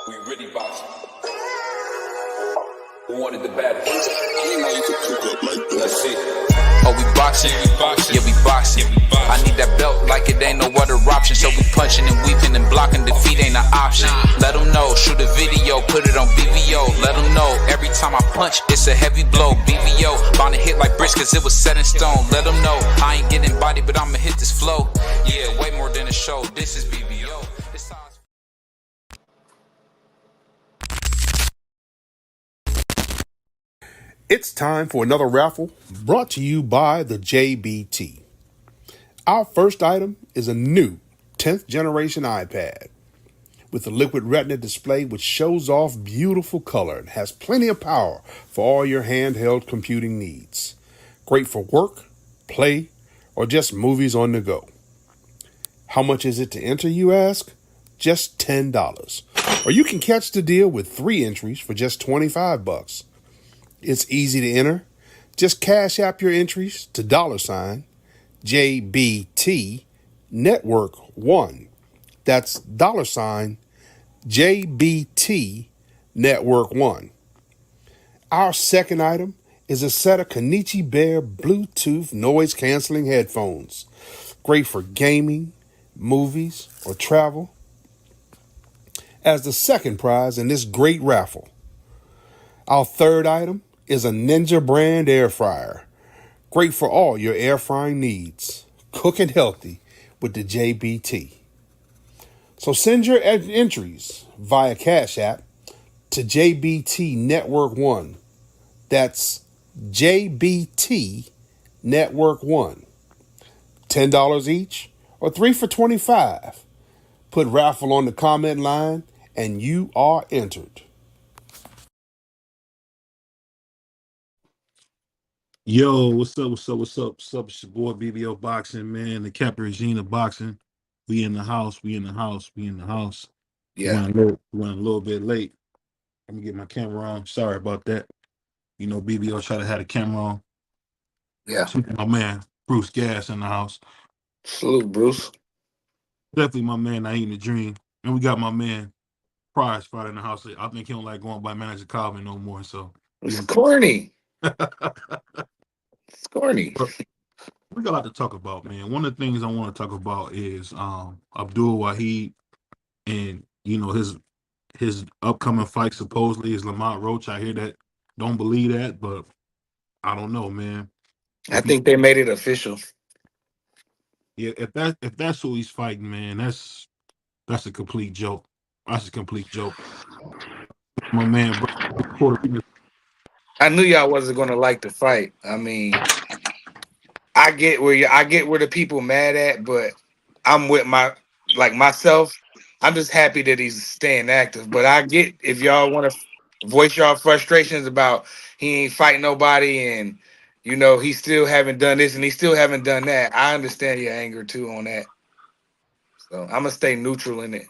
We really boxing. Who wanted the baddest? Let's see. Oh, we boxing? Yeah, we boxing. I need that belt like it ain't no other option. So we punching and weaving and blocking. Defeat ain't an option. Let them know. Shoot a video, put it on BVO. Let them know. Every time I punch, it's a heavy blow. BVO. Bound to hit like bricks cause it was set in stone. Let them know. I ain't getting body, but I'ma hit this flow. Yeah, way more than a show. This is BVO. It's time for another raffle brought to you by the JBT. Our first item is a new 10th generation iPad with a liquid retina display which shows off beautiful color and has plenty of power for all your handheld computing needs. Great for work, play, or just movies on the go. How much is it to enter, you ask? Just $10. Or you can catch the deal with 3 entries for just $25. It's easy to enter. Just cash app your entries to $JBT Network 1. That's $JBT Network 1. Our second item is a set of Kenichi Bear Bluetooth noise canceling headphones. Great for gaming, movies, or travel. As the second prize in this great raffle. Our third item is a Ninja brand air fryer. Great for all your air frying needs. Cooking healthy with the JBT. So send your entries via Cash App to JBT Network 1. That's JBT Network 1. $10 each or 3 for $25. Put raffle on the comment line and you are entered. Yo, what's up? What's up? It's your boy BBO Boxing, man. The Captain Regina Boxing. We in the house. Yeah. We went a little bit late. Let me get my camera on. Sorry about that. You know, BBO tried to have the camera on. Yeah. My man, Bruce Gas in the house. Salute, Bruce. Definitely my man, I Ain't the Dream. And we got my man, Prize Fighter in the house. I think he don't like going by Manager Calvin no more, so. It's corny. It's corny. We got a lot to talk about, man. One of the things I want to talk about is Abdul Wahid and his upcoming fight supposedly is Lamont Roach. I hear that. Don't believe that, but I don't know, man. I think they made it official. Yeah, if that's who he's fighting, man, that's a complete joke. That's a complete joke. My man, I knew y'all wasn't gonna like the fight. I mean, I get where the people mad at, but I'm with myself. I'm just happy that he's staying active. But I get if y'all want to voice y'all frustrations about he ain't fighting nobody and he still haven't done this and he still haven't done that. I understand your anger too on that. So I'm gonna stay neutral in it.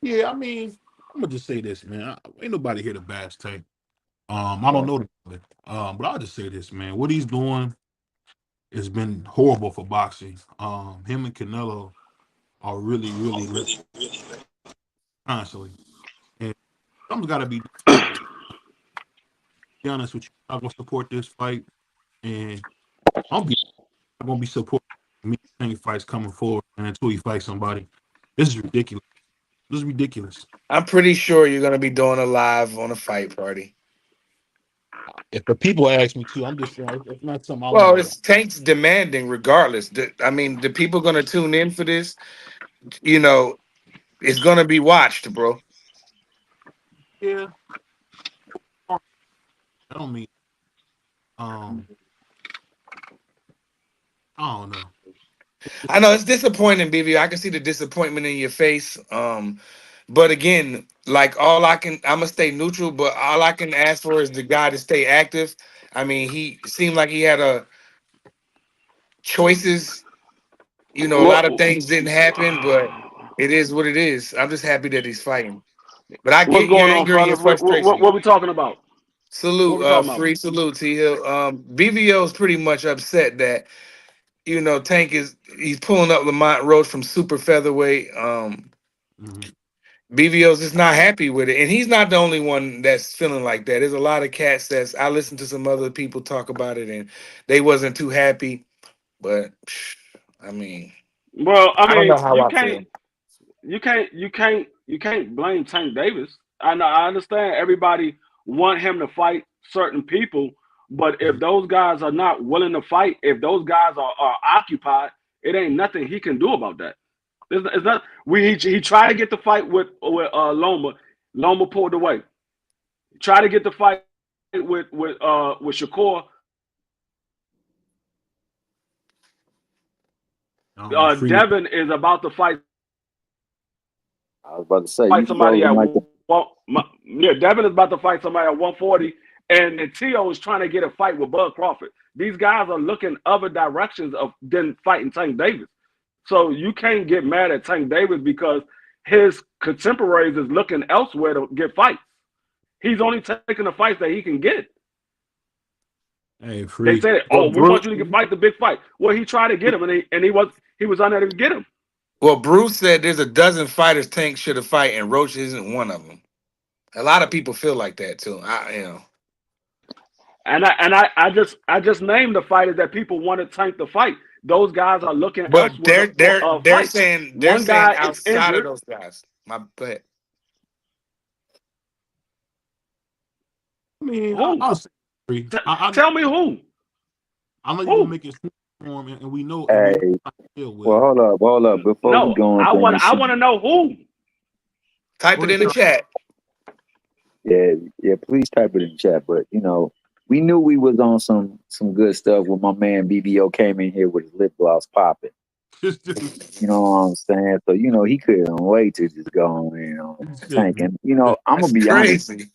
yeah, I mean, I'm gonna just say this, man. Ain't nobody here to bash Tank. I don't know the guy, but I'll just say this, man. What he's doing has been horrible for boxing. Him and Canelo are really, really constantly. And something's got to be honest with you. I'm gonna support this fight, and I'm gonna be supporting me fights coming forward, and until he fights somebody, this is ridiculous. This is ridiculous. I'm pretty sure you're gonna be doing a live on a fight party. If the people ask me to, I'm just saying it's not something I Well, want to. it's Tank's demanding regardless. I mean, the people gonna tune in for this. It's gonna be watched, bro. Yeah, I don't mean. Um, I don't know. I know it's disappointing, BB. I can see the disappointment in your face. But again, like I'm gonna stay neutral. But all I can ask for is the guy to stay active. I mean, he seemed like he had a choices. A lot of things didn't happen, but it is what it is. I'm just happy that he's fighting. But I What's get your going on, anger and your fellas? frustration. What we talking about? What we Salute, talking about? free salute, T Hill. BVO is pretty much upset that Tank he's pulling up Lamont Roach from super featherweight. Mhm. BVO's just not happy with it, and he's not the only one that's feeling like that. There's a lot of cats that's. I listened to some other people talk about it, and they wasn't too happy. But I mean, Well, I I don't mean, know how I feel. you can't blame Tank Davis. I know, I understand everybody want him to fight certain people, but if those guys are not willing to fight, if those guys are occupied, it ain't nothing he can do about that. It's not. He tried to get the fight with Loma. Loma pulled away. He tried to get the fight with Shakur. Freely. Devin is about to fight I was about to say, you somebody frozen at like yeah. Devin is about to fight somebody at 140, and Tio is trying to get a fight with Bud Crawford. These guys are looking other directions of than fighting Tank Davis. So you can't get mad at Tank Davis because his contemporaries is looking elsewhere to get fights. He's only taking the fights that he can get. Hey, They Free. said, Well, "Oh, we want Bruce. you to fight the big fight." Well, he tried to get him, and he was unable to get him. Well, Bruce said there's a dozen fighters Tank should have fight, and Roach isn't one of them. A lot of people feel like that too. And I just named the fighters that people wanted Tank to fight. Those guys are looking But elsewhere for a they're fight. saying One guy is outside of injured. those guys. My but I mean, Who? I'll say Free. Tell me who? I know you will Who? make it for him, and we know Hey, how to deal with well, it. hold up. Before we No, go into any I shit, want to know who. type Go it ahead, in the Sean. chat. yeah, please type it in the chat. But we knew we was on some good stuff when my man BBO came in here with his lip gloss popping. You know what I'm saying? So he couldn't wait to just go on in on Tank. And I'm That's gonna be honest, crazy.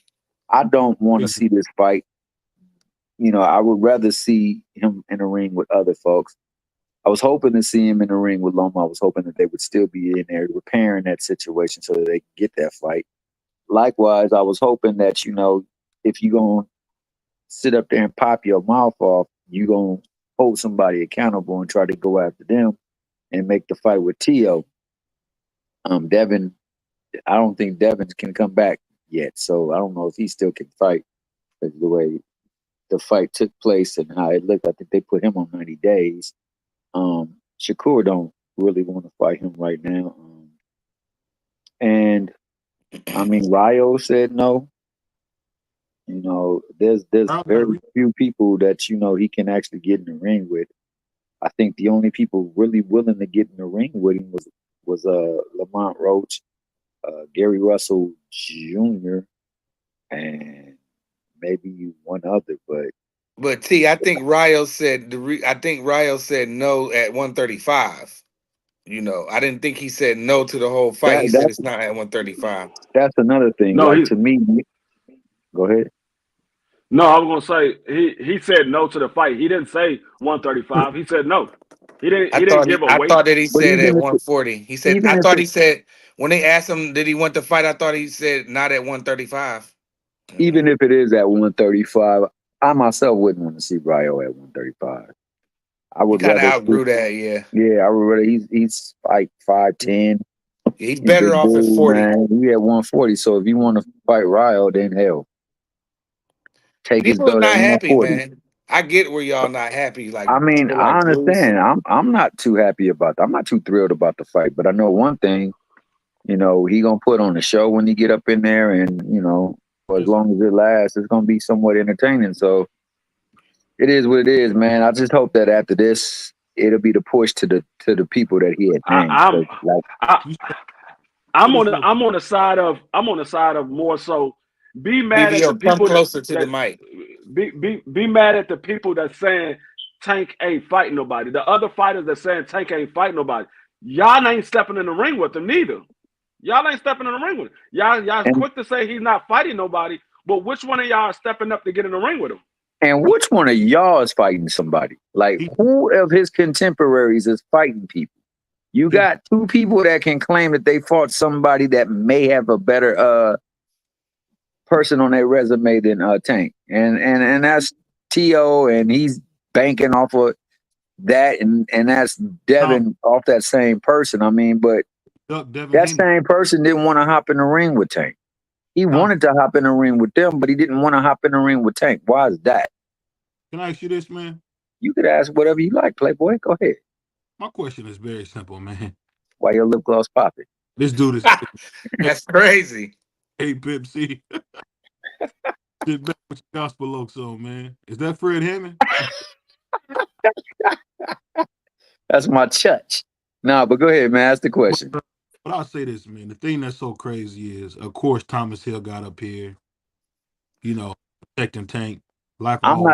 I don't want to see this fight. I would rather see him in the ring with other folks. I was hoping to see him in the ring with Loma. I was hoping that they would still be in there repairing that situation so that they could get that fight. Likewise, I was hoping that, if you're going to sit up there and pop your mouth off, you're going to hold somebody accountable and try to go after them and make the fight with Tio. Devin, I don't think Devin can come back yet. So I don't know if he still can fight the way the fight took place and how it looked. I think they put him on 90 days. Shakur don't really want to fight him right now. And I mean, Ryo said no. There's very few people that he can actually get in the ring with. I think the only people really willing to get in the ring with him was Lamont Roach, Gary Russell Jr., and maybe one other. But T, I think Ryo said Ryo said no at 135. I didn't think he said no to the whole fight. He said it's not at 135. That's another thing. No, Like to me, go ahead. No, I was gonna say he said no to the fight. He didn't say 135. He said no. He didn't give a I weight. thought that he But said at 140. He said even I if thought it he said when they asked him did he want the fight, I thought he said not at 135. even if it is at 135, I myself wouldn't want to see Ryo at 135. I He would kind of rather outgrew that, yeah. I would rather he's like 5'10". He's better off at 40. Man. We at 140. So if you want to fight Ryo, then hell, take his People are belt not at happy, 140. man. I get where y'all not happy. Like I mean, people I like Bruce. understand. I'm not too happy about that. I'm not too thrilled about the fight, but I know one thing. He gonna put on a show when he get up in there, and for as long as it lasts, it's gonna be somewhat entertaining. So it is what it is, man. I just hope that after this, it'll be the push to the people that he had named. I'm Like, I, I'm on the side of more so be mad at the BBO, come people closer to the that mic. be mad at the people that saying Tank ain't fighting nobody. The other fighters that saying Tank ain't fighting nobody. Y'all ain't stepping in the ring with him neither. Y'all ain't stepping in the ring with him. Y'all and quick to say he's not fighting nobody, but which one of y'all are stepping up to get in the ring with him? and which one of y'all is fighting somebody? Like, who of his contemporaries is fighting people? You got two people that can claim that they fought somebody that may have a better person on their resume than Tank, and that's T.O., and he's banking off of that, and that's Devin off that same person. I mean, but Devin That Haney. same person didn't want to hop in the ring with Tank. He wanted to hop in the ring with them, but he didn't want to hop in the ring with Tank. Why is that? Can I ask you this, man? You could ask whatever you like, Playboy. Go ahead. My question is very simple, man. Why your lip gloss popping? This dude is That's crazy. hey Pip C. Sit back with your gospel looks on, man. Is that Fred Hammond? That's my church. Nah, but go ahead, man. Ask the question. But I'll say this, man. The thing that's so crazy is, of course, Thomas Hill got up here, protecting Tank. I'm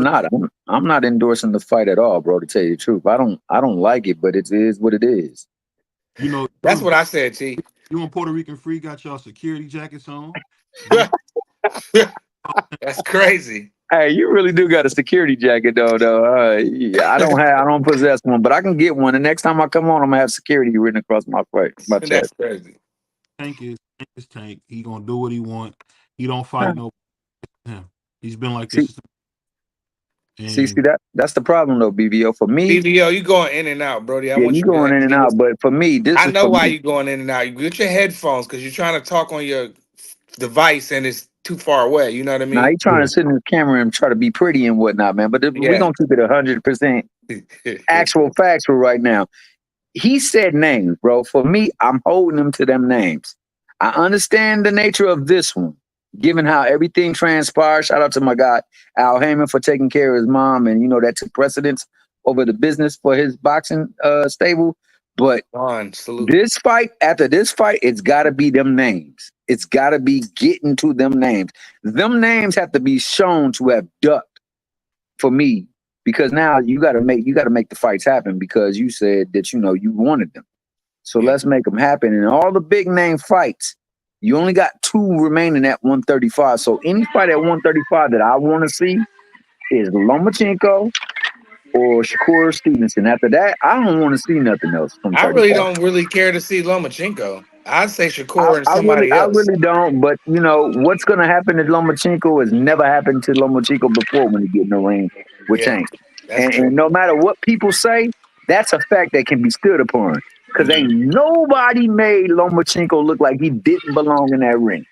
not endorsing the fight at all, bro, to tell you the truth. I don't like it, but it is what it is. That's what I said, T. You and Puerto Rican Free got y'all security jackets on. That's crazy. Hey, you really do got a security jacket though. Yeah, I don't possess one, but I can get one. The next time I come on, I'm gonna have security written across my chest. That's crazy. Tank is Tank. He gonna do what he want. He don't fight no him. He's been like this. See, that's the problem though, BBO. For me, BBO, you going in and out, Brody. I want you you going in and out, but for me, I know why you going in and out. You get your headphones because you're trying to talk on your device and it's too far away. You know what I mean? Now he trying to sit in the camera and try to be pretty and whatnot, man. But we're gonna keep it 100% actual facts for right now. He said names, bro. For me, I'm holding him to them names. I understand the nature of this one, given how everything transpired. Shout out to my guy Al Heyman for taking care of his mom, and that took precedence over the business for his boxing stable. But this fight, after this fight, it's got to be them names. It's got to be getting to them names. Them names have to be shown to have ducked for me, because now you got to make the fights happen, because you said that you wanted them. So let's make them happen. And all the big name fights, you only got 2 remaining at 135. So any fight at 135 that I want to see is Lomachenko or Shakur Stevenson. After that, I don't want to see nothing else from 35. I really don't really care to see Lomachenko. I'd say Shakur and somebody else. I really don't. But what's going to happen to Lomachenko has never happened to Lomachenko before when he get in the ring with Tank. And no matter what people say, that's a fact that can be stood upon. Because ain't nobody made Lomachenko look like he didn't belong in that ring.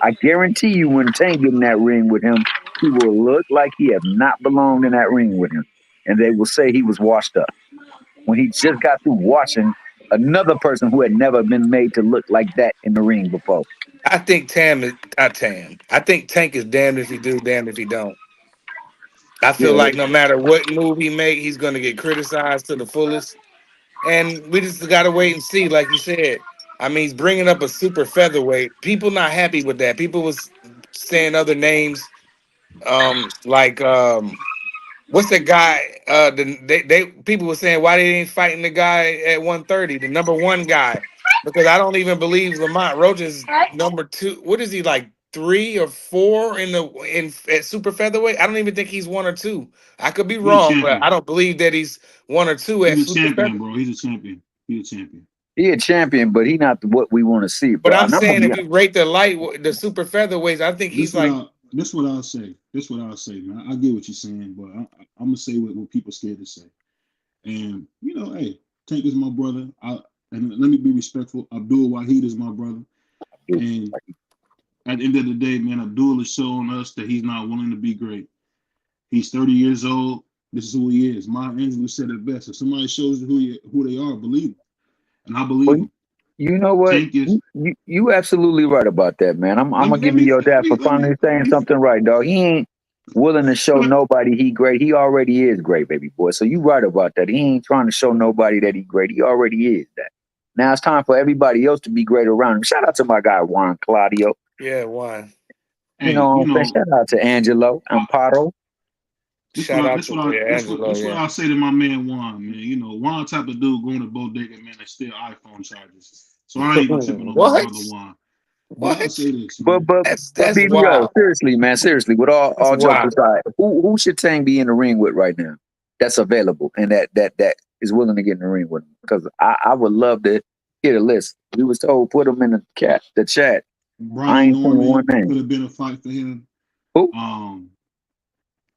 I guarantee you, when Tank get in that ring with him, he will look like he have not belonged in that ring with him. And they will say he was washed up, when he just got through watching another person who had never been made to look like that in the ring before. I think Tank is damned if he do, damned if he don't. I feel like no matter what move he make, he's going to get criticized to the fullest. And we just got to wait and see, like you said. I mean, he's bringing up a super featherweight. People not happy with that. People was saying other names, what's the guy? People were saying why they ain't fighting the guy at 130, the number 1 guy, because I don't even believe Lamont Roach is number 2. What is he, like 3 or 4 at super featherweight? I don't even think he's 1 or 2. I could be wrong, but I don't believe that he's 1 or 2 at super featherweight. Bro. He's a champion. He a champion, but he not what we want to see. Bro. But I'm saying if you rate the super featherweights, I think he's like. This what I'll say. Man. I get what you're saying, but I'm gonna say what people scared to say. And hey, Tank is my brother. And let me be respectful. Abdul Wahid is my brother. And at the end of the day, man, Abdul is showing us that he's not willing to be great. He's 30 years old. This is who he is. Maya Angelou said it best. If somebody shows you who they are, believe them. And I believe them. You know what? You absolutely right about that, man. I'm gonna give you your dad for finally saying something right, dog. He ain't willing to show nobody he great. He already is great, baby boy. So you right about that. He ain't trying to show nobody that he great. He already is that. Now it's time for everybody else to be great around him. Shout out to my guy Juan Claudio. Yeah, Juan. Shout out to Angelo Amparo. Shout out to Angelo. That's what I say to my man Juan, man. Juan type of dude going to bodega, man, that's still iPhone chargers. So I ain't gonna tip it on my brother Juan. But I say this, man. But BBO, seriously, man, seriously, with all jokes aside, who should Tank be in the ring with right now? That's available and that is willing to get in the ring with him. Because I would love to hear the list. We was told put him in the chat. Brian Norman could have been a fight for him. Who?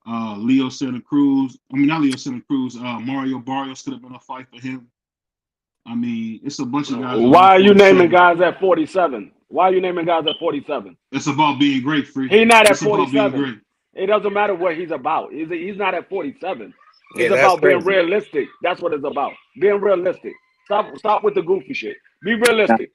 Leo Santa Cruz. I mean, not Leo Santa Cruz. Mario Barrios could have been a fight for him. I mean, it's a bunch of guys. Why are you naming guys at 47? Why are you naming guys at 47? It's about being great, Free. He's not at It's about being 47. great. It doesn't matter what he's about. He's not at 47. Yeah, It's that's about being crazy. realistic. That's what it's about. Being realistic. Stop with the goofy shit. Be realistic.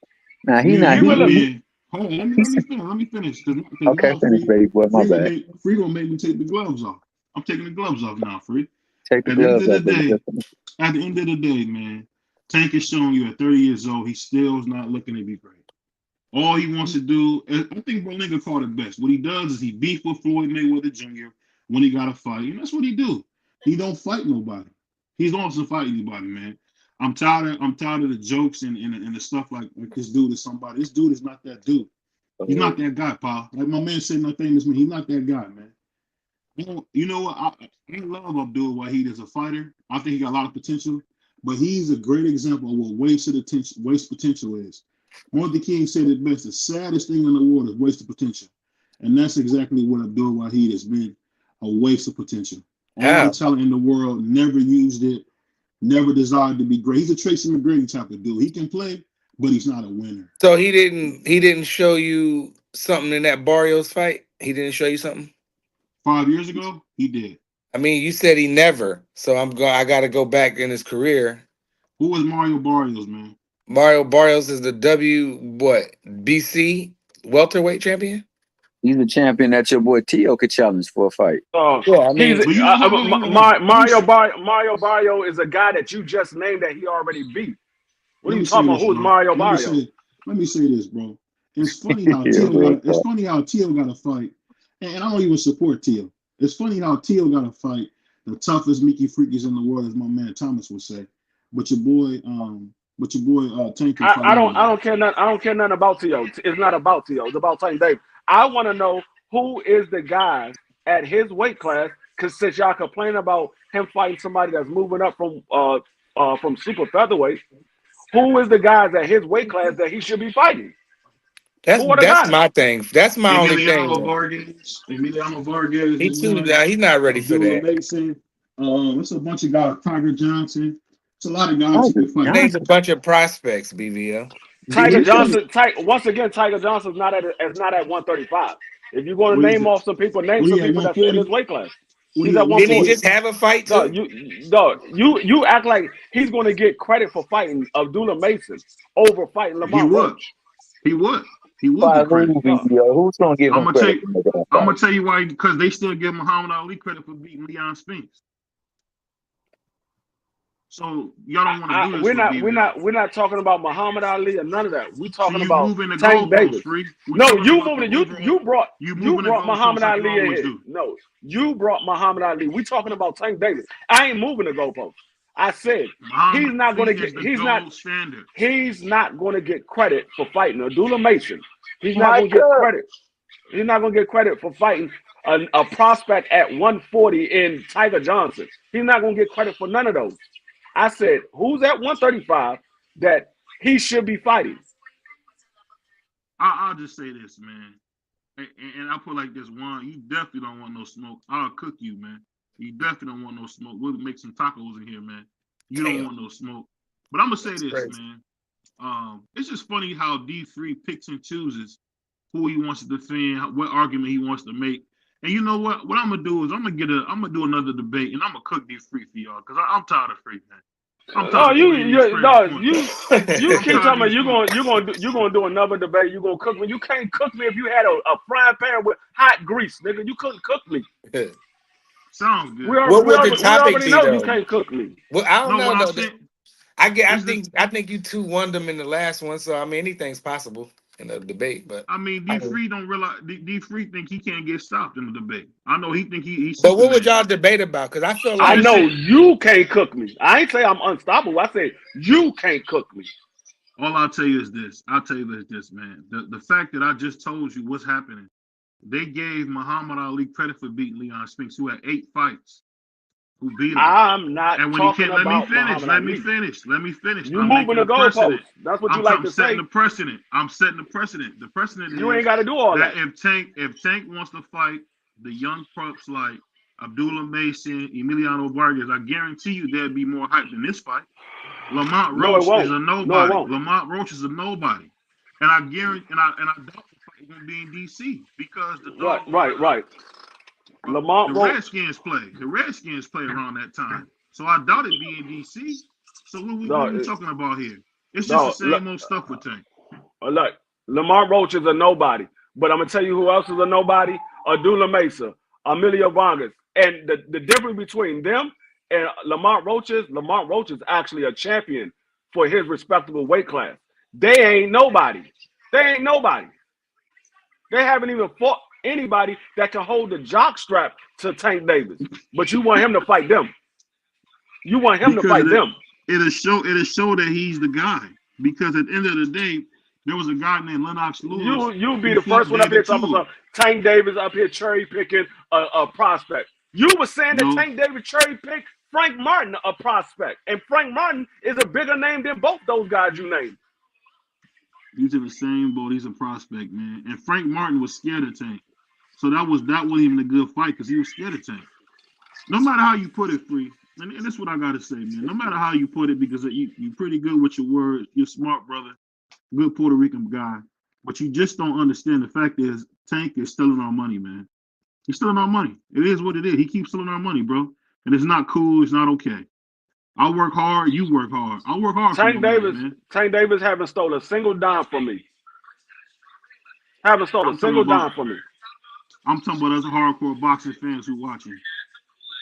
Now he Yeah, not Be you he, realistic. being. Hold on, let he's me finish. Let me finish. Cause okay. now Finish, baby boy. My bad. Free gonna make me take the gloves off. I'm taking the gloves off now, Free. Take the At the end gloves of the off, baby. day, Just finish. at the end of the day, man, Tank is showing you at 30 years old, he still is not looking to be great. All he wants to do, and I think Berlinga called it best. What he does is he beef with Floyd Mayweather Jr. when he got to fight, and that's what he do. He don't fight nobody. He don't fight anybody, man. I'm tired of the jokes and the stuff like this dude is somebody. This dude is not that dude. He's not that guy, pal. Like my man said, not famous man. He's not that guy, man. You know what? I love Abdul Wahid as a fighter. I think he got a lot of potential, but he's a great example of what waste potential is. Martin King said it best: the saddest thing in the world is wasted potential, and that's exactly what Abdul Wahid has been, a waste of potential. All the talent in the world, never used it, never desired to be great. He's a Tracy McGrady type of dude. He can play, but he's not a winner. So he didn't show you something in that Barrios fight? He didn't show you something? 5 years ago, he did. I mean, you said he never. So I got to go back in his career. Who was Mario Barrios, man? Mario Barrios is the BC welterweight champion. He's a champion that your boy Tio could challenge for a fight. Yeah, I mean, Mario Barrio is a guy that you just named that he already beat. What are you talking about? Who's Mario Barrio? Let me say this, bro. It's funny how Tio got to fight, and I don't even support Tio. It's funny how Tio got to fight the toughest Mickey Freakies in the world, as my man Thomas would say. But your boy Tank. I don't care nothing about Tio. It's not about Tio. It's about Tank Davis. I want to know who is the guy at his weight class. Because since y'all complain about him fighting somebody that's moving up from super featherweight, who is the guys at his weight class that he should be fighting? That's my thing. That's my only thing. Emiliano Vargas. He's not ready for that. Mason. It's a bunch of guys. Tiger Johnson. It's a lot of guys who fight. There's a bunch of prospects, BVL. Tiger Johnson. Once again, Tiger Johnson's not at 135. If you're going to name off some people, name some people that's in his weight class. He's at 140. Didn't he just have a fight too? You act like he's going to get credit for fighting Abdullah Mason over fighting Lamont Roach. He would. Who's going to give him credit? I'm going to tell you why. Because they still give Muhammad Ali credit for beating Leon Spinks. So y'all don't want to do this. We're not talking about Muhammad Ali or none of that. We're talking about Tank Davis. No, you brought Muhammad Ali in here. No, you brought Muhammad Ali. We're talking about Tank Davis. I ain't moving the goalpost. I said he's not going to get credit for fighting Abdullah Mason. He's not going to get credit. He's not going to get credit for fighting a prospect at 140 in Tiger Johnson. He's not going to get credit for none of those. I said, who's at 135 that he should be fighting? I'll just say this, man. And I'll put like this: one, you definitely don't want no smoke. I'll cook you, man. You definitely don't want no smoke. We'll make some tacos in here, man. You don't want no smoke. But I'm going to say this, man. It's just funny how D3 picks and chooses who he wants to defend, what argument he wants to make. And you know what? What I'm gonna do is I'm gonna do another debate, and I'm gonna cook these free for y'all because I'm tired of free, man. You keep talking about you're gonna do another debate. You gonna cook me? You can't cook me if you had a frying pan with hot grease, nigga. You couldn't cook me. Sounds good. What would the topic be, though? You can't cook me. Well, I don't know. I think you two won them in the last one, so I mean anything's possible in a debate. But I mean, D3 don't realize D3 think he can't get stopped in the debate. I know he think he's. But what would y'all debate about? Because I feel like I know you can't cook me. I ain't say I'm unstoppable. I say you can't cook me. All I'll tell you is this. Man. The fact that I just told you what's happening. They gave Muhammad Ali credit for beating Leon Spinks, who had 8 fights. Who beat him? I'm not and when talking he can't, about let me finish. You moving the goalpost. That's what you like to say. I'm setting the precedent. The precedent is you ain't got to do all that. If Tank wants to fight the young props like Abdullah Mason, Emiliano Vargas, I guarantee you there'd be more hype than this fight. Lamont No, it Roach is won't. a No, it nobody. won't. Lamont Roach is a nobody. And I guarantee, and I doubt the fight won't be in DC because the Right, doggone right, right. Lamont the Roach. Redskins play. The Redskins play around that time. So I doubt it be in DC. So what are we No, talking about here? It's just the no. same old stuff with Tank. Look, Lamont Roach is a nobody. But I'm gonna tell you who else is a nobody: Abdul Mesa, Emilio Vargas, and the difference between them and Lamont Roach is actually a champion for his respectable weight class. They ain't nobody. They ain't nobody. They haven't even fought anybody that can hold the jock strap to Tank Davis. But you want him to fight them. You want him to Because fight them. it'll show that he's the guy. Because at the end of the day, there was a guy named Lennox Lewis You be who the fought first one up here David talking Tool. about Tank Davis up here cherry picking a prospect. You were saying that No. Tank Davis cherry picked Frank Martin a prospect, and Frank Martin is a bigger name than both those guys you named. He's in the same boat. He's a prospect, man. And Frank Martin was scared of Tank. So that wasn't even a good fight because he was scared of Tank. No matter how you put it, Free, and that's what I gotta say, man. No matter how you put it, because you're pretty good with your words, you're smart, brother, good Puerto Rican guy, but you just don't understand. The fact is, Tank is stealing our money, man. He's stealing our money. It is what it is. He keeps stealing our money, bro, and it's not cool. It's not okay. I work hard. You work hard. I work hard for my man. Tank Davis haven't stolen a single dime from me. Haven't stolen a single dime from me. I'm talking about us hardcore boxing fans who watching.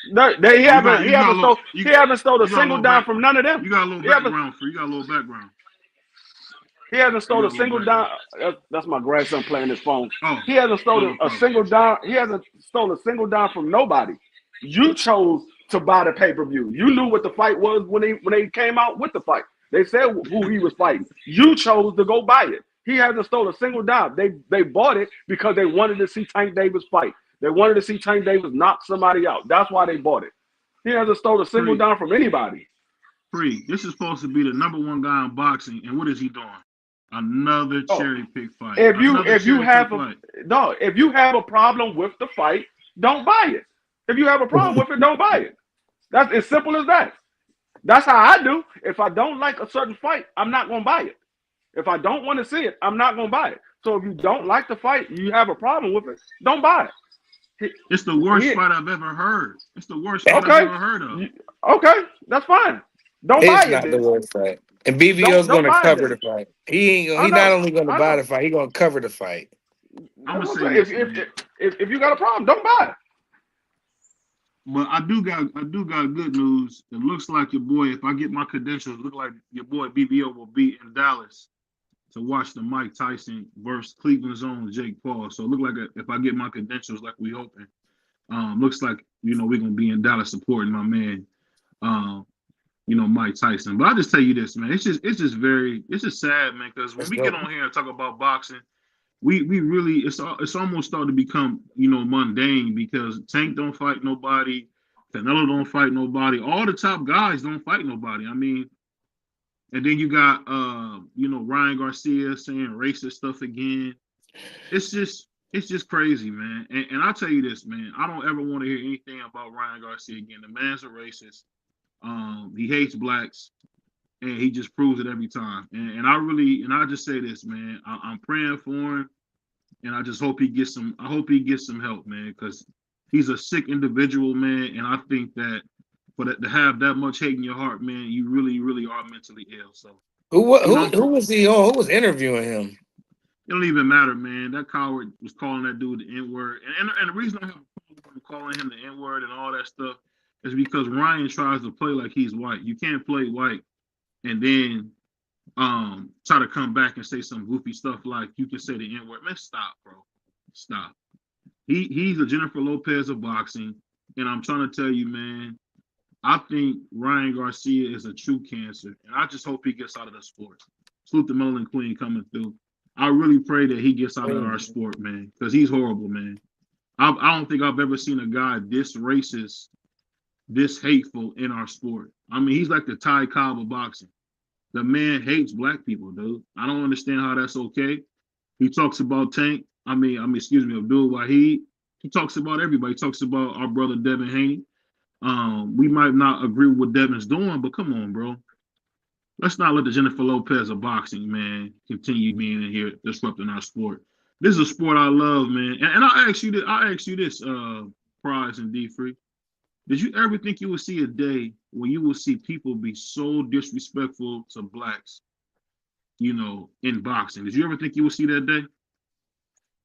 He haven't stolen a single dime from none of them. You got a little background, Free. You got a little background. He hasn't stolen a single dime. That's my grandson playing his phone. Oh, he hasn't stolen a single dime. He hasn't stolen a single dime from nobody. You chose to buy the pay-per-view. You knew what the fight was when they came out with the fight. They said who he was fighting. You chose to go buy it. He hasn't stolen a single dime. They bought it because they wanted to see Tank Davis fight. They wanted to see Tank Davis knock somebody out. That's why they bought it. He hasn't stolen a single dime from anybody. Free. This is supposed to be the #1 guy in boxing, and what is he doing? Another cherry pick fight. If you have a problem with the fight, don't buy it. If you have a problem with it, don't buy it. That's as simple as that. That's how I do. If I don't like a certain fight, I'm not going to buy it. If I don't want to see it, I'm not going to buy it. So if you don't like the fight, you have a problem with it, don't buy it. It's the worst fight I've ever heard. It's the worst fight I've ever heard of. Okay, that's fine. Don't buy it. It's not the worst fight. And BVO's going to cover the fight. He not only going to buy the fight, he's going to cover the fight. I'm gonna say if you got a problem, don't buy it. But I do got good news. It looks like your boy, if I get my credentials, look like your boy BVO will be in Dallas to watch the Mike Tyson versus Cleveland's own Jake Paul. So it look like if I get my credentials like we hoping, looks like we're gonna be in Dallas supporting my man, Mike Tyson. But I just tell you this, man, it's just sad, man, because when we get on here and talk about boxing, we really it's almost starting to become mundane because Tank don't fight nobody, Canelo don't fight nobody, all the top guys don't fight nobody. I mean, and then you got Ryan Garcia saying racist stuff again. It's just crazy, man. And I'll tell you this, man, I don't ever want to hear anything about Ryan Garcia again. The man's a racist. He hates blacks. And he just proves it every time. And I just say this, man. I'm praying for him, and I just hope he gets some. I hope he gets some help, man, because he's a sick individual, man. And I think that to have that much hate in your heart, man, you really, really are mentally ill. So who was he on? Who was interviewing him? It don't even matter, man. That coward was calling that dude the N-word, and the reason I have a problem calling him the N-word and all that stuff is because Ryan tries to play like he's white. You can't play white and then try to come back and say some goofy stuff like you can say the N-word. Man, stop, bro. Stop. He's a Jennifer Lopez of boxing, and I'm trying to tell you, man, I think Ryan Garcia is a true cancer, and I just hope he gets out of the sport. Salute the Melon Queen coming through. I really pray that he gets out of our sport, man, because he's horrible, man. I don't think I've ever seen a guy this racist, this hateful in our sport. I mean, he's like the Ty Cobb of boxing. The man hates black people, dude. I don't understand how that's okay. He talks about Tank. Abdul Wahid. He talks about everybody. He talks about our brother Devin Haney. We might not agree with what Devin's doing, but come on, bro. let's not let the Jennifer Lopez of boxing, man, continue being in here disrupting our sport. This is a sport I love, man. And I'll ask you this, Prize and D Free. Did you ever think you would see a day where you will see people be so disrespectful to blacks, in boxing? Did you ever think you would see that day?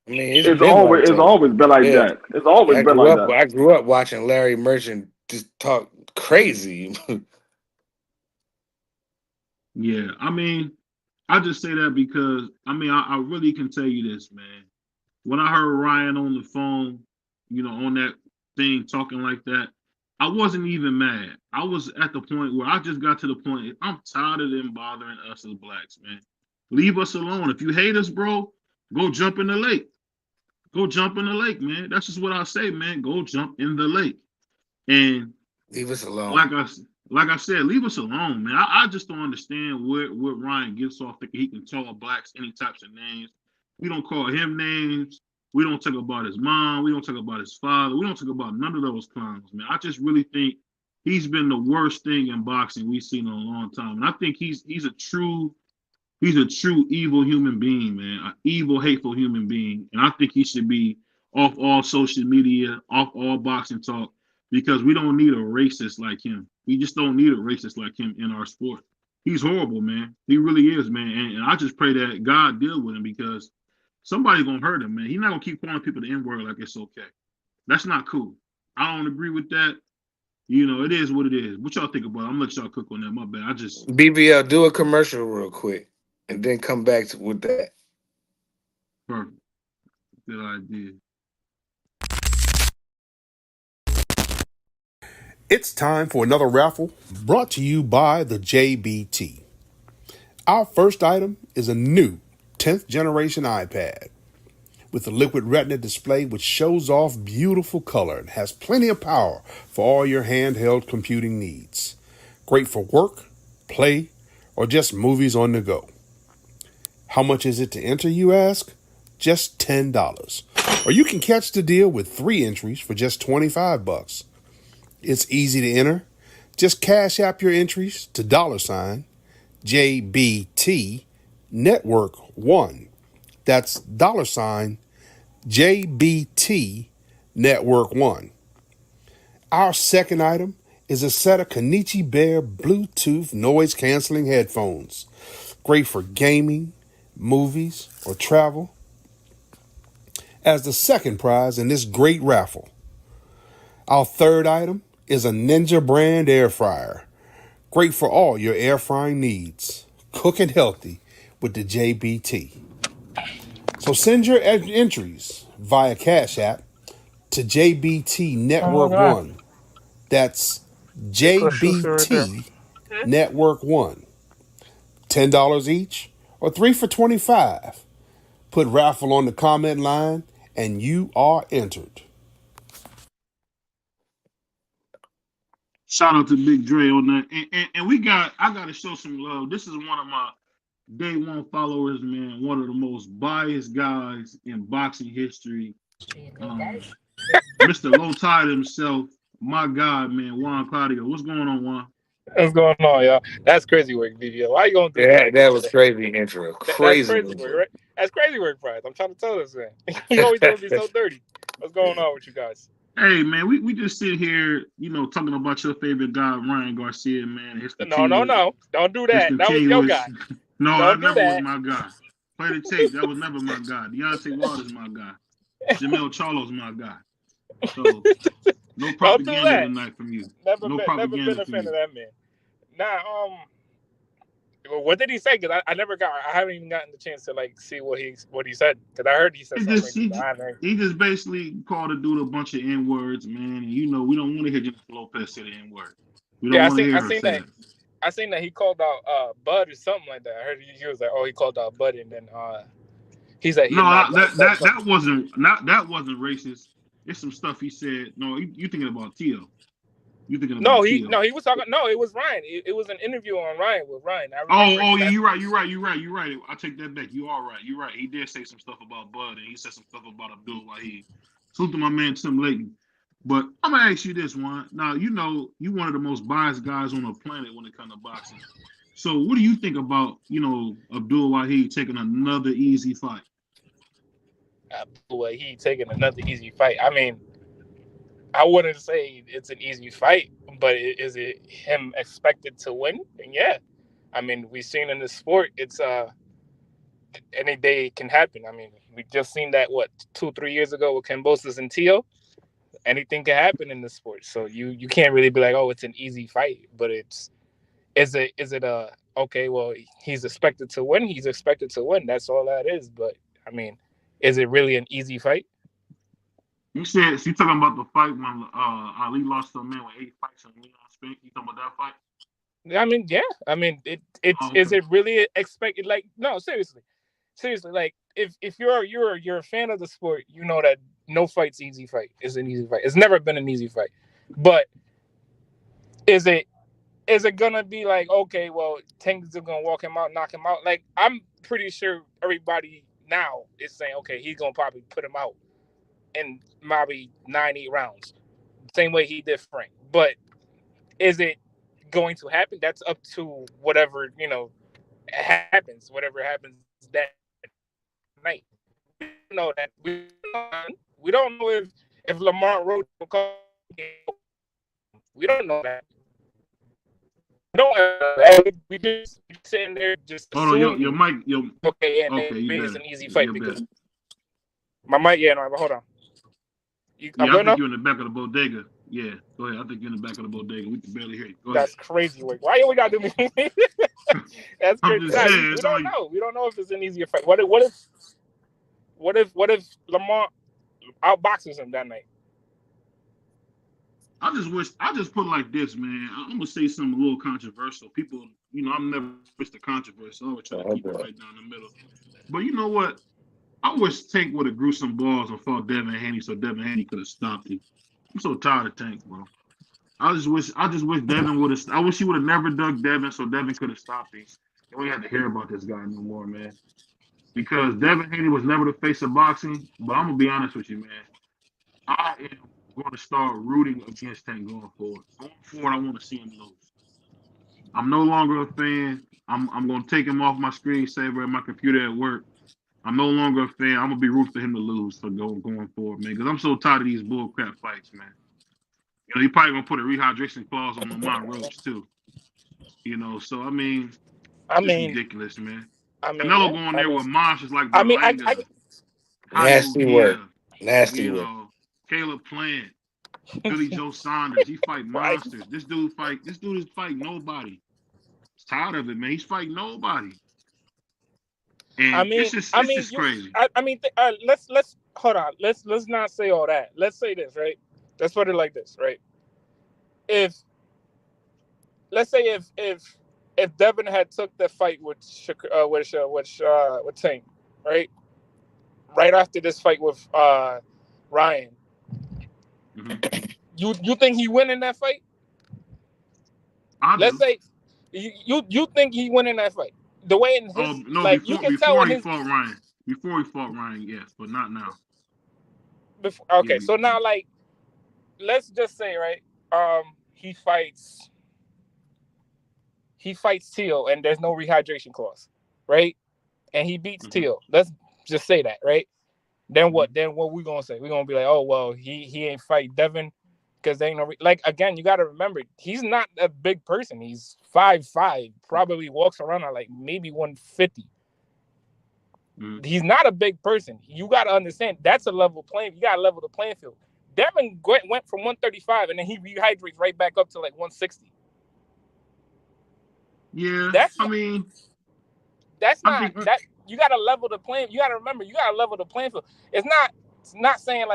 I mean, it's been like It's that. always been like Yeah, that. It's always I been grew like up. that. I grew up watching Larry Merchant just talk crazy. Yeah, I mean, I just say that because I really can tell you this, man. When I heard Ryan on the phone, on that thing talking like that, I wasn't even mad. I was at the point where I just got to the point. I'm tired of them bothering us as blacks, man. Leave us alone. If you hate us, bro, go jump in the lake. Go jump in the lake, man. That's just what I say, man. Go jump in the lake. And Leave us alone. like I like I said, leave us alone, man. I just don't understand what Ryan gets off thinking he can call blacks any types of names. We don't call him names. We don't talk about his mom. We don't talk about his father. We don't talk about none of those clowns, man. I just really think he's been the worst thing in boxing we've seen in a long time. And I think he's a true evil human being, man. An evil, hateful human being. And I think he should be off all social media, off all boxing talk, because we don't need a racist like him. We just don't need a racist like him in our sport. He's horrible, man. He really is, man. And I just pray that God deal with him because somebody's gonna hurt him, man. He's not gonna keep calling people the N-word like it's okay. That's not cool. I don't agree with that. It is what it is. What y'all think about it? I'm gonna let y'all cook on that. My bad. I just BBL, do a commercial real quick, and then come back with that. perfect. Good idea. It's time for another raffle brought to you by the JBT. Our first item is a new 10th generation iPad with a liquid retina display which shows off beautiful color and has plenty of power for all your handheld computing needs. Great for work, play, or just movies on the go. How much is it to enter, you ask? Just $10. Or you can catch the deal with 3 entries for just $25. It's easy to enter. Just cash app your entries to $JBT Network 1. That's $JBT Network 1. Our second item is a set of Kenichi Bear Bluetooth noise canceling headphones. Great for gaming, movies, or travel. As the second prize in this great raffle. Our third item is a Ninja brand air fryer. Great for all your air frying needs. Cooking healthy with the JBT. So send your entries via Cash App to JBT Network 1. That's JBT Network 1. $10 each or 3 for $25. Put raffle on the comment line and you are entered. Shout out to Big Dre on that. And I gotta show some love. This is one of my day one followers, man. One of the most biased guys in boxing history. Mr. Low Tide himself. My God, man, Juan Claudio. What's going on, Juan? What's going on, y'all? That's crazy work, BBL. Why you going through That was crazy intro. That's Crazy crazy intro. work, right? That's crazy work, Price. I'm trying to tell this man. You always want to be so dirty. What's going on with you guys? Hey, man, we just sit here, talking about your favorite guy, Ryan Garcia, man. No. Don't do that. That was your guy. No, Don't that do never that. was my guy. Play the tape. That was never my guy. Deontay Wilder's my guy. Jamel Charlo's my guy. So no propaganda tonight from you. Never been a fan of that man. Nah, what did he say? Because I haven't even gotten the chance to see what he said. Because I heard he said something. He just basically called a dude a bunch of N-words, man. And we don't want to hear Jennifer Lopez say the N-word. We don't want to hear her say that. I seen that he called out Bud or something like that. I heard he was like, oh, he called out Bud, and then he said that wasn't racist. It's some stuff he said. No, you thinking about Tio. You thinking about Tio. No, he was talking. No, it was Ryan. It was an interview on Ryan with Ryan. Yeah, you're right. I take that back. You are right. You're right. He did say some stuff about Bud, and he said some stuff about Abdul Wahid. Salute to my man Tim Layton. But I'm gonna ask you this one. Now, you one of the most biased guys on the planet when it comes to boxing. So what do you think about, Abdul Wahid taking another easy fight? Abdul Wahid taking another easy fight. I mean, I wouldn't say it's an easy fight, but is it him expected to win? And yeah. I mean, we've seen in this sport, it's any day it can happen. I mean, we just seen that 2-3 years ago with Kambosos and Tio. Anything can happen in this sport, so you can't really be like, oh, it's an easy fight. But is it okay? Well, he's expected to win. He's expected to win. That's all that is. But I mean, is it really an easy fight? You said so you talking about the fight when Ali lost to a man with 8 fights and Leon Spink. You talking about that fight? I mean, yeah. I mean, Okay. is it really expected? Like, no, seriously. Like if you're a fan of the sport, you know that no fight's easy fight. It's an easy fight. It's never been an easy fight. But is it gonna be like, okay, well, Tank is gonna walk him out, knock him out? Like, I'm pretty sure everybody now is saying, okay, he's gonna probably put him out in maybe 9-8 rounds, same way he did Frank. But is it going to happen? That's up to whatever happens, whatever happens that night. We don't know that. We don't know if Lamar Roach will come. We don't know that. We don't. We just sitting there just. Hold on, your mic. Okay, and okay, it's an easy fight because my mic. Yeah, no, but hold on. I think you're in the back of the bodega. Yeah, go ahead. I think you're in the back of the bodega. We can barely hear you. Go That's ahead. crazy. Like, why you we gotta do me? That's crazy. Saying, we don't know. We don't know if it's an easier fight. What if Lamar outboxes him that night? I just put it like this, man. I'm gonna say something a little controversial. People, I'm never the controversy. I always try to keep it right down the middle. But you know what? I wish Tank would have grew some balls and fought Devin Haney so Devin Haney could have stopped him. I'm so tired of Tank, bro. I just wish Devin would have. I wish he would have never dug Devin so Devin could have stopped him. And we had to hear about this guy no more, man. Because Devin Haney was never the face of boxing. But I'm gonna be honest with you, man. I am going to start rooting against Tank going forward. Going forward, I want to see him lose. I'm no longer a fan. I'm going to take him off my screensaver and my computer at work. I'm no longer a fan. I'm going to be rooting for him to lose for going forward, man. Because I'm so tired of these bull crap fights, man. He probably going to put a rehydration clause on Lamont Roach, too. So, I mean, ridiculous, man. Canelo going there with monsters like Berlanga, nasty work. Nasty work. Caleb Plant, Billy Joe Saunders. He fight monsters. This dude is fighting nobody. He's tired of it, man. He's fighting nobody. And it's just crazy. Let's hold on. Let's not say all that. Let's say this, right? Let's put it like this, right? If Devin had took the fight with Tank, right? Right after this fight with Ryan. Mm-hmm. You think he win in that fight? Let's say you think he win in that fight. The way in his you can tell he fought Ryan. Before he fought Ryan, yes, but not now. So now let's just say, right? He fights Teal and there's no rehydration clause, right? And he beats Teal. Let's just say that, right? Then what? Then what we gonna say? We gonna be like, oh well, he ain't fight Devin because they ain't no again. You got to remember, he's not a big person. He's 5'5", probably walks around at maybe 150. He's not a big person. You got to understand that's a level playing. You got to level the playing field. Devin went from 135 and then he rehydrates right back up to 160. Yeah, you got to level the playing. You got to remember, you got to level the playing field. It's not saying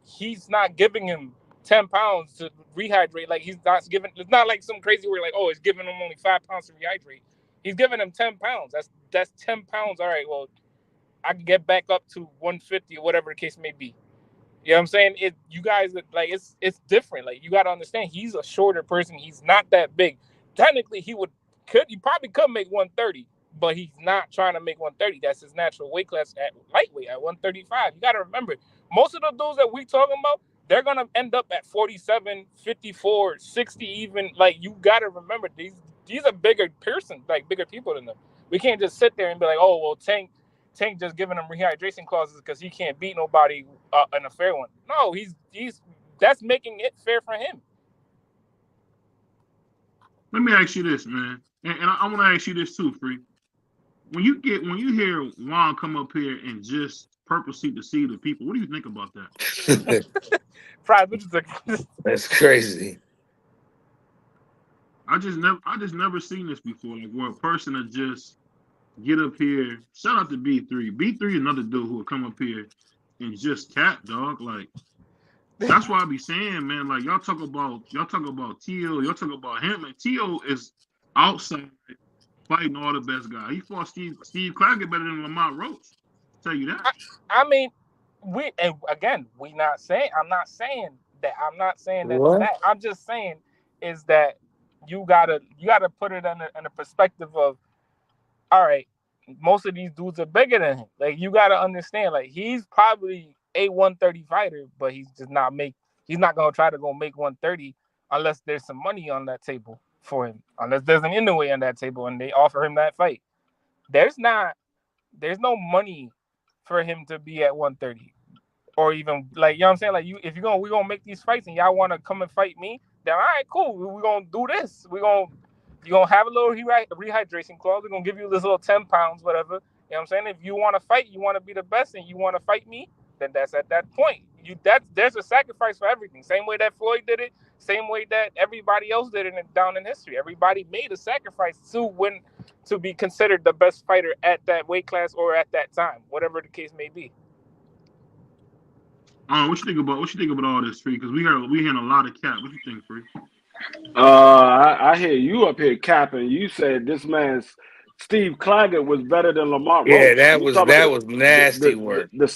he's not giving him 10 pounds to rehydrate. He's not giving. It's not like some crazy where it's giving him only 5 pounds to rehydrate. He's giving him 10 pounds. That's 10 pounds. All right, well, I can get back up to 150 or whatever the case may be. You know what I'm saying? You guys it's different. You got to understand, he's a shorter person. He's not that big. Technically, he probably could make 130, but he's not trying to make 130. That's his natural weight class at lightweight at 135. You got to remember, most of the dudes that we talking about, they're going to end up at 47, 54, 60 even. You got to remember, these are bigger person, like bigger people than them. We can't just sit there and be like, oh well, Tank just giving him rehydration clauses because he can't beat nobody in a fair one. No, he's that's making it fair for him. Let me ask you this, man, and I want to ask you this too, Free. When you hear Juan come up here and just purposely deceive the people, what do you think about that? That's crazy. I just never seen this before. Like where a person that just get up here. Shout out to B3. B3 another dude who will come up here and just cap, dog. Like that's why I be saying, man. Like y'all talk about T.O., y'all talk about him, and T.O. is outside fighting all the best guys. He fought Steve Claggett better than Lamont Roach. I'll tell you that. I mean, I'm not saying that. What? I'm just saying is that you gotta put it in a perspective of, all right, most of these dudes are bigger than him. Like you gotta understand, like he's probably a 130 fighter, but he's not gonna try to go make 130 unless there's some money on that table for him. Unless there's an in-the-way on that table and they offer him that fight. There's no money for him to be at 130. Or even like, you know what I'm saying? Like we're gonna make these fights and y'all wanna come and fight me, then all right, cool. We're gonna do this. You're gonna have a little rehydration clause. We're gonna give you this little 10 pounds, whatever. You know what I'm saying? If you wanna fight, you wanna be the best and you wanna fight me, then that's at that point. There's a sacrifice for everything. Same way that Floyd did it, same way that everybody else did it down in history. Everybody made a sacrifice to be considered the best fighter at that weight class or at that time, whatever the case may be. What you think about all this, Free? Because we hearing a lot of cap. What you think, Free? I hear you up here capping. You said this man's Steve Claggett was better than Lamont Roach. Yeah, that was nasty work. The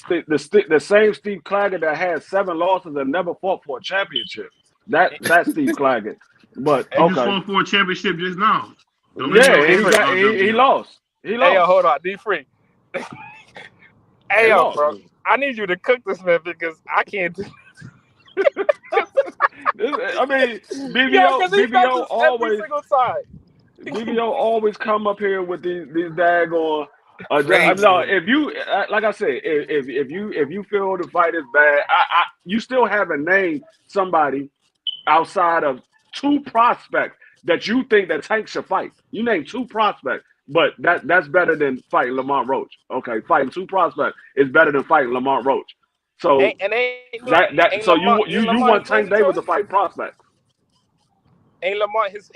same Steve Claggett that had 7 losses and never fought for a championship. That's Steve Claggett. But he just fought for a championship just now. He lost. Hey, yo, hold on, D Free. Hey, yo, bro. I need you to cook this man because I can't do. I mean, BBO always single time. BBO always come up here with these daggone. No, if you like I said, if you feel the fight is bad, you still haven't named somebody outside of 2 prospects that you think that Tank should fight. You named 2 prospects. But that's better than fighting Lamont Roach. Okay, fighting 2 prospects is better than fighting Lamont Roach. So you want Tank Davis to fight prospects? Ain't Lamont his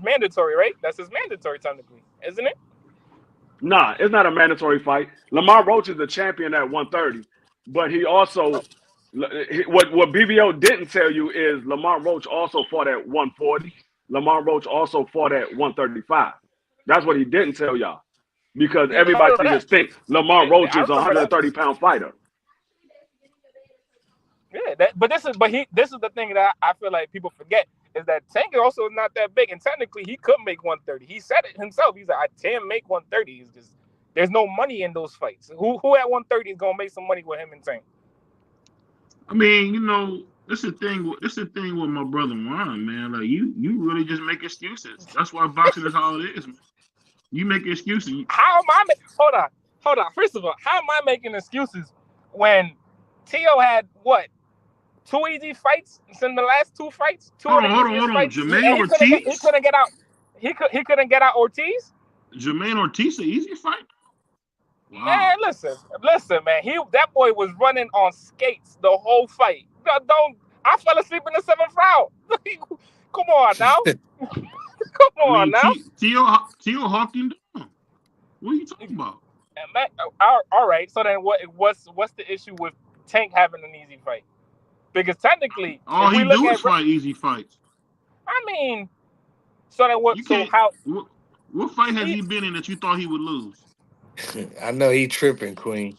mandatory, right? That's his mandatory technically, isn't it? Nah, it's not a mandatory fight. Lamont Roach is the champion at 130, but he also what BBO didn't tell you is Lamont Roach also fought at 140. Lamont Roach also fought at 135. That's what he didn't tell y'all, because everybody just thinks Lamont Roach is a 130-pound fighter. Yeah, this is the thing that I feel like people forget is that Tank also is not that big, and technically he could make 130. He said it himself. He's like, I can make 130. It's just there's no money in those fights. Who at 130 is gonna make some money with him and Tank? I mean, it's the thing with my brother Juan, man. Like you really just make excuses. That's why boxing is how it is, man. You make excuses. How am I? Hold on. First of all, how am I making excuses when T.O. had what 2 easy fights in the last 2 fights? Hold on. Jermaine Ortiz. He couldn't get out. He couldn't get out Ortiz. Jermaine Ortiz, an easy fight. Wow. Man, listen, man. That boy was running on skates the whole fight. I fell asleep in the 7th round. Come on now. Come on now. T.O. hawked him down. What are you talking about? All right. So then, what's the issue with Tank having an easy fight? Because technically, all he do is fight easy fights. I mean, so then what? So how? What fight has he been in that you thought he would lose? I know he tripping, Queen.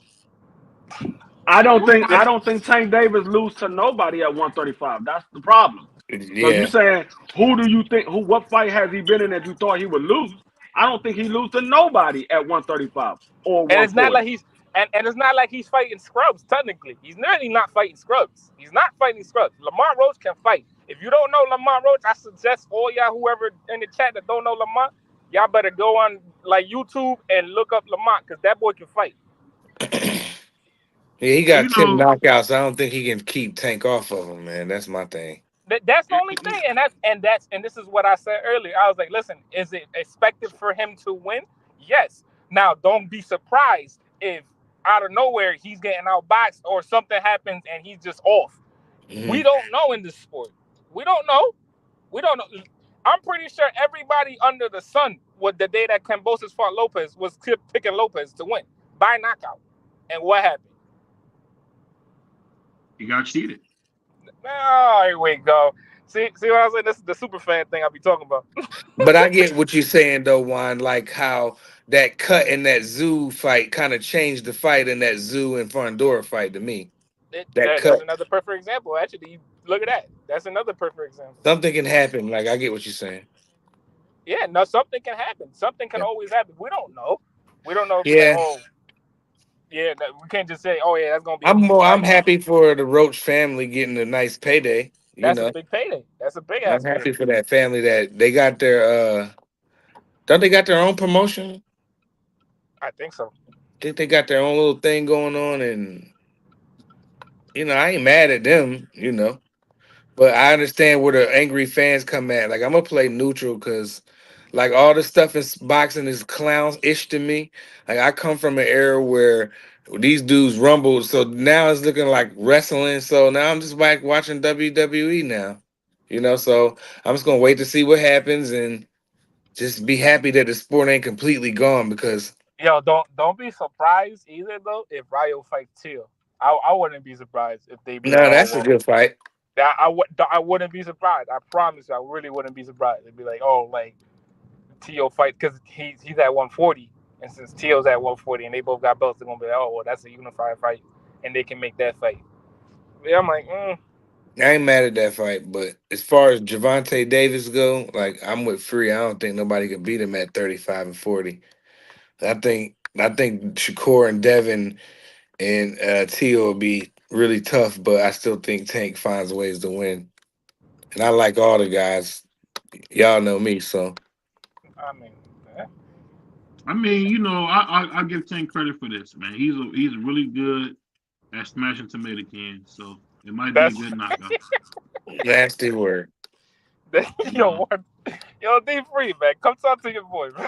I don't think Tank Davis lose to nobody at 135. That's the problem. Yeah. So you saying what fight has he been in that you thought he would lose? I don't think he lose to nobody at 135 or 140. And it's not like it's not like he's fighting scrubs. Technically, he's really not fighting scrubs. He's not fighting scrubs. Lamont Roach can fight. If you don't know Lamont Roach, I suggest all y'all, whoever in the chat that don't know Lamont, y'all better go on like YouTube and look up Lamont, because that boy can fight. Yeah, he Well, got 10 knockouts. I don't think he can keep Tank off of him, man. That's my thing. That's the only thing, and this is what I said earlier. I was like, listen, is it expected for him to win? Yes. Now, don't be surprised if out of nowhere he's getting outboxed or something happens and he's just off. We don't know in this sport. We don't know. I'm pretty sure everybody under the sun, with the day that Kambosos fought Lopez, was picking Lopez to win by knockout. And what happened? He got cheated. Oh, here we go. See what I was saying? This is the super fan thing I be talking about. But I get what you're saying, though, Juan. Like how that cut in that Zoo fight kind of changed the fight in that Zoo and Fundora fight to me. That's another perfect example. Actually, look at that. That's another perfect example. Something can happen. Like, I get what you're saying. Yeah, no, something can happen. Something can always happen. We don't know. We don't know. Yeah. Yeah, we can't just say, oh, yeah, that's going to be I'm happy for the Roach family getting a nice payday. That's a big payday. That's a big ass I'm happy payday. for that family that they got their, don't they got their own promotion? I think so. I think they got their own little thing going on, and, I ain't mad at them, But I understand where the angry fans come at. Like, I'm going to play neutral because, like, all the stuff in boxing is clowns-ish to me. Like, I come from an era where these dudes rumbled, so now it's looking like wrestling. So now I'm just like watching WWE now, So I'm just going to wait to see what happens and just be happy that the sport ain't completely gone because... Yo, don't be surprised either, though, if Ryo fights Teal. I wouldn't be surprised if they be No, that's a good fight. I wouldn't be surprised. I promise you, I really wouldn't be surprised. It'd be like, oh, like Teo fight, because he's at 140, and since Teo's at 140 and they both got belts, they're gonna be like, oh, well, that's a unified fight, and they can make that fight. Yeah, I'm like, I ain't mad at that fight, but as far as Gervonta Davis go, like I'm with Free. I don't think nobody can beat him at 35 and 40. I think Shakur and Devin and Teo will be really tough, but I still think Tank finds ways to win. And I like all the guys. Y'all know me, so. I mean, I give Tank credit for this, man. He's really good at smashing tomato cans, so it might be a good knockout. Nasty word. Yo, D Free, man, come talk to your boy, bro.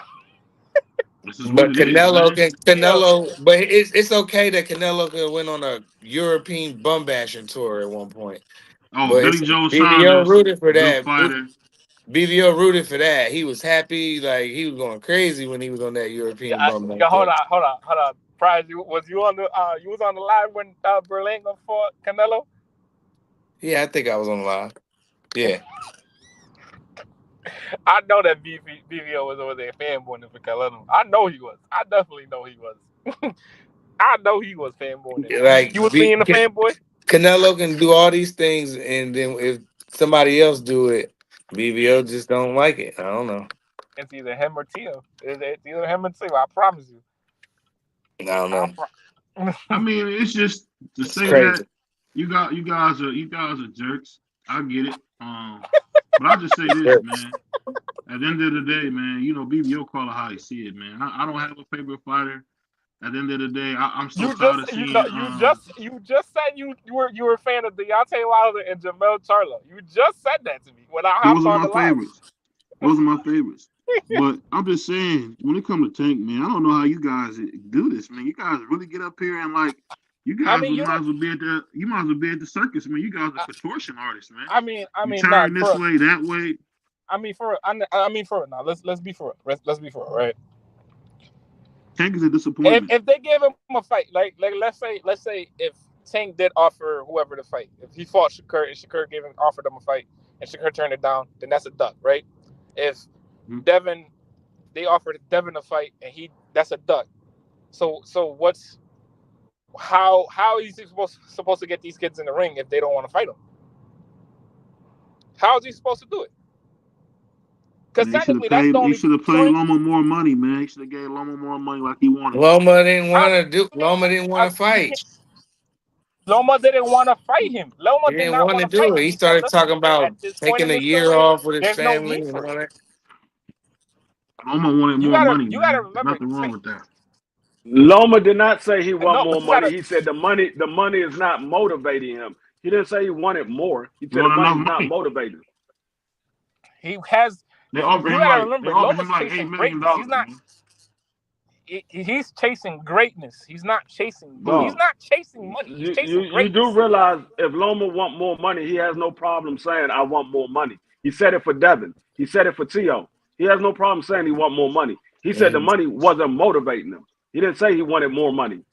But Canelo, but it's okay that Canelo could win on a European bum bashing tour at one point. Oh, but Billy Joe BBO Saunders rooted for that. Fighter. BBO rooted for that. He was happy, like he was going crazy when he was on that European bum bashing. Hold on. Prize, was you on the live when Berlanga fought Canelo? Yeah, I think I was on live. Yeah. I know that BBO was over there fanboying for Canelo. I know he was. I definitely know he was. I know he was fanboying. Like you was being a fanboy. Canelo can do all these things, and then if somebody else do it, BBO just don't like it. I don't know. It's either him or Tio. It's either him or Tio. I promise you. I don't know. I mean, it's just to say that you guys are jerks. I get it. But I'll just say this, man. At the end of the day, man, BBO call it how he see it, man. I don't have a favorite fighter. At the end of the day, I'm so tired of seeing. You just said you were a fan of Deontay Wilder and Jamel Charlo. You just said that to me when I hopped on the live. Those are my favorites. But I'm just saying, when it comes to Tank, man, I don't know how you guys do this, man. You guys really get up here and you guys might as well be at the circus, man. You guys are contortion artists, man. I mean, you turn this way, that way. I mean, for it now. Let's be for it. Let's be for it, right? Tank is a disappointment. If they give him a fight, like let's say if Tank did offer whoever the fight, if he fought Shakur and Shakur offered him a fight and Shakur turned it down, then that's a duck, right? If Devin, they offered Devin a fight and that's a duck. So how is he supposed to get these kids in the ring if they don't want to fight him? How is he supposed to do it? Because technically, that's the only. He should have paid Loma more money, man. He should have gave Loma more money like he wanted. Loma didn't want to fight. Loma didn't want to fight him. Loma He did didn't not want want to to fight do him. it. He He said, started "Listen, talking about at this point taking in a his year career, off with his there's no family need and for all it." that. Loma wanted You more gotta, money, you gotta man. There's remember. nothing wrong with that. Loma did not say he want No, but more you money. gotta. He said the money is not motivating him. He didn't say he wanted more. He He said the wanted money enough is not money. motivating. He has. They offered You him gotta like remember. Loma's $8 chasing million, greatness. He's not. man. He's chasing greatness. He's not chasing. He's Dog. not chasing money. He's chasing You do greatness. realize if Loma want more money, he has no problem saying I want more money. He said it for Devin. He said it for T.O. He has no problem saying he want more money. He said the Mhm. money wasn't motivating him. He didn't say he wanted more money.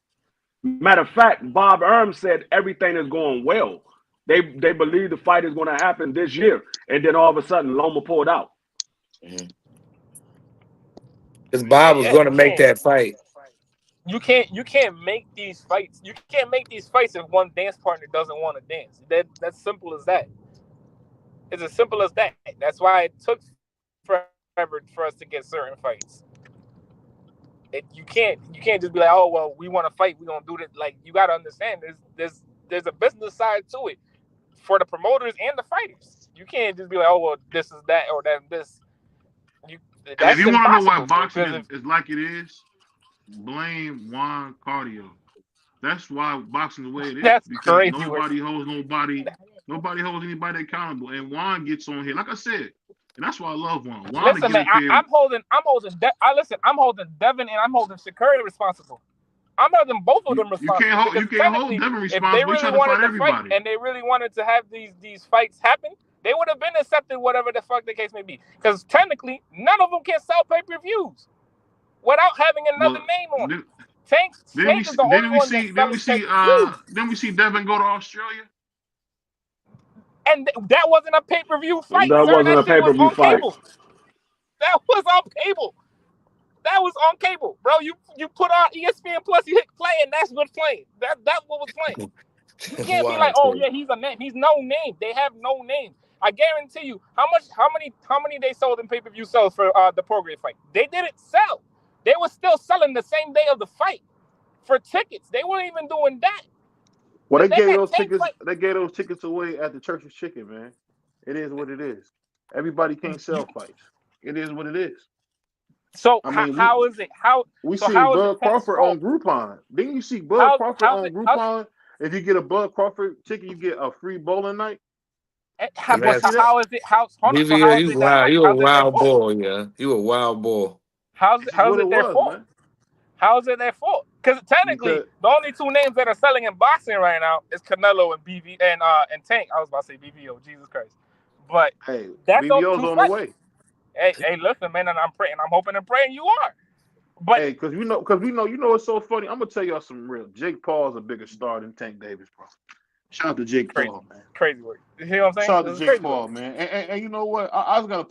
Matter of fact, Bob Erm said everything is going well. They believe the fight is going to happen this year, and then all of a sudden Loma pulled out. Because Bob was Yeah, going to you make can't. that fight. You can't make these fights. You can't make these fights if one dance partner doesn't want to dance. That's simple as that. It's as simple as that. That's why it took forever for us to get certain fights. You can't just be like, oh well, we want to fight, we gonna do this. Like, you gotta understand, there's a business side to it for the promoters and the fighters. You can't just be like, oh well, this is that or that this. You And if that's you want to know why impossible, bro. boxing is like it is, blame Juan Cardio. That's why boxing the way it is, That's because crazy. nobody holds anybody accountable. And Juan gets on here, like I said, and that's why I love Juan. Juan to Listen, get man, up here. I'm holding I'm holding Devin and I'm holding Shakira responsible. I'm holding both of them responsible. You can't hold Devin If responsible. they He really tried to wanted fight to fight everybody. and they really wanted to have these fights happen, they would have been accepted, whatever the fuck the case may be. Because technically, none of them can sell pay-per-views without having another name on it. Tank is the only one that's selling pay-per-views. Then we see Devin go to Australia. And that wasn't a pay-per-view fight, That sir. wasn't That a shit was pay-per-view on fight. cable. That was on cable. That was on cable, bro. You put on ESPN Plus, you hit play, and that's what's playing. That's what was playing. You can't be like, oh yeah, he's a name. He's no name. They have no name. I guarantee you, how many they sold in pay-per-view sales for the Prograde fight? They didn't sell. They were still selling the same day of the fight for tickets. They weren't even doing that. Well, they gave those tickets. They gave those tickets away at the Church's Chicken, man. It is what it is. Everybody can't sell fights. It is what it is. So I mean, how is it? We so see how Bud Crawford on Groupon. Didn't you see Bud Crawford on Groupon? If you get a Bud Crawford ticket, you get a free bowling night. How is it? Wow, you a wild boy, yeah. You a wild boy. How's it their fault? How is it their fault? Because technically, the only two names that are selling in boxing right now is Canelo and BV and Tank. I was about to say BVO, Jesus Christ. But hey, that's BVO's on the way. Hey, listen, man, and I'm praying, I'm hoping and praying you are. But hey, because we know it's so funny. I'm gonna tell y'all something real. Jake Paul's a bigger star than Tank Davis, bro. Shout out to Jake Paul, man. Crazy work. You hear what I'm saying? Shout out to Jake Paul, man. And you know what? I gotta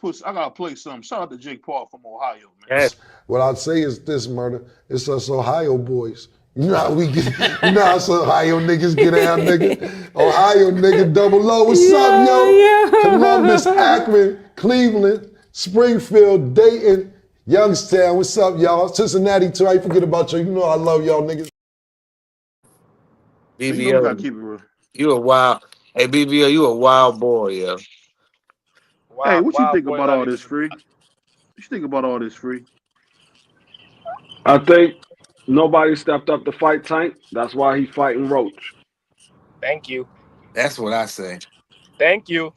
play something. Shout out to Jake Paul from Ohio, man. Yes. What I'd say is this, murder. It's us Ohio boys. You know how we get. You know how us Ohio niggas get down, nigga. Ohio nigga, double O. What's up, yo? Yeah. Columbus, Akron, Cleveland, Springfield, Dayton, Youngstown. What's up, y'all? Cincinnati too. I forget about you. You know I love y'all niggas. BBO, you a wild. Hey, BBO, you a wild boy, yo. Hey, what you think about all this, Free? What you think about all this, Free? I think nobody stepped up to fight Tank. That's why he's fighting Roach. Thank you. That's what I say. Thank you.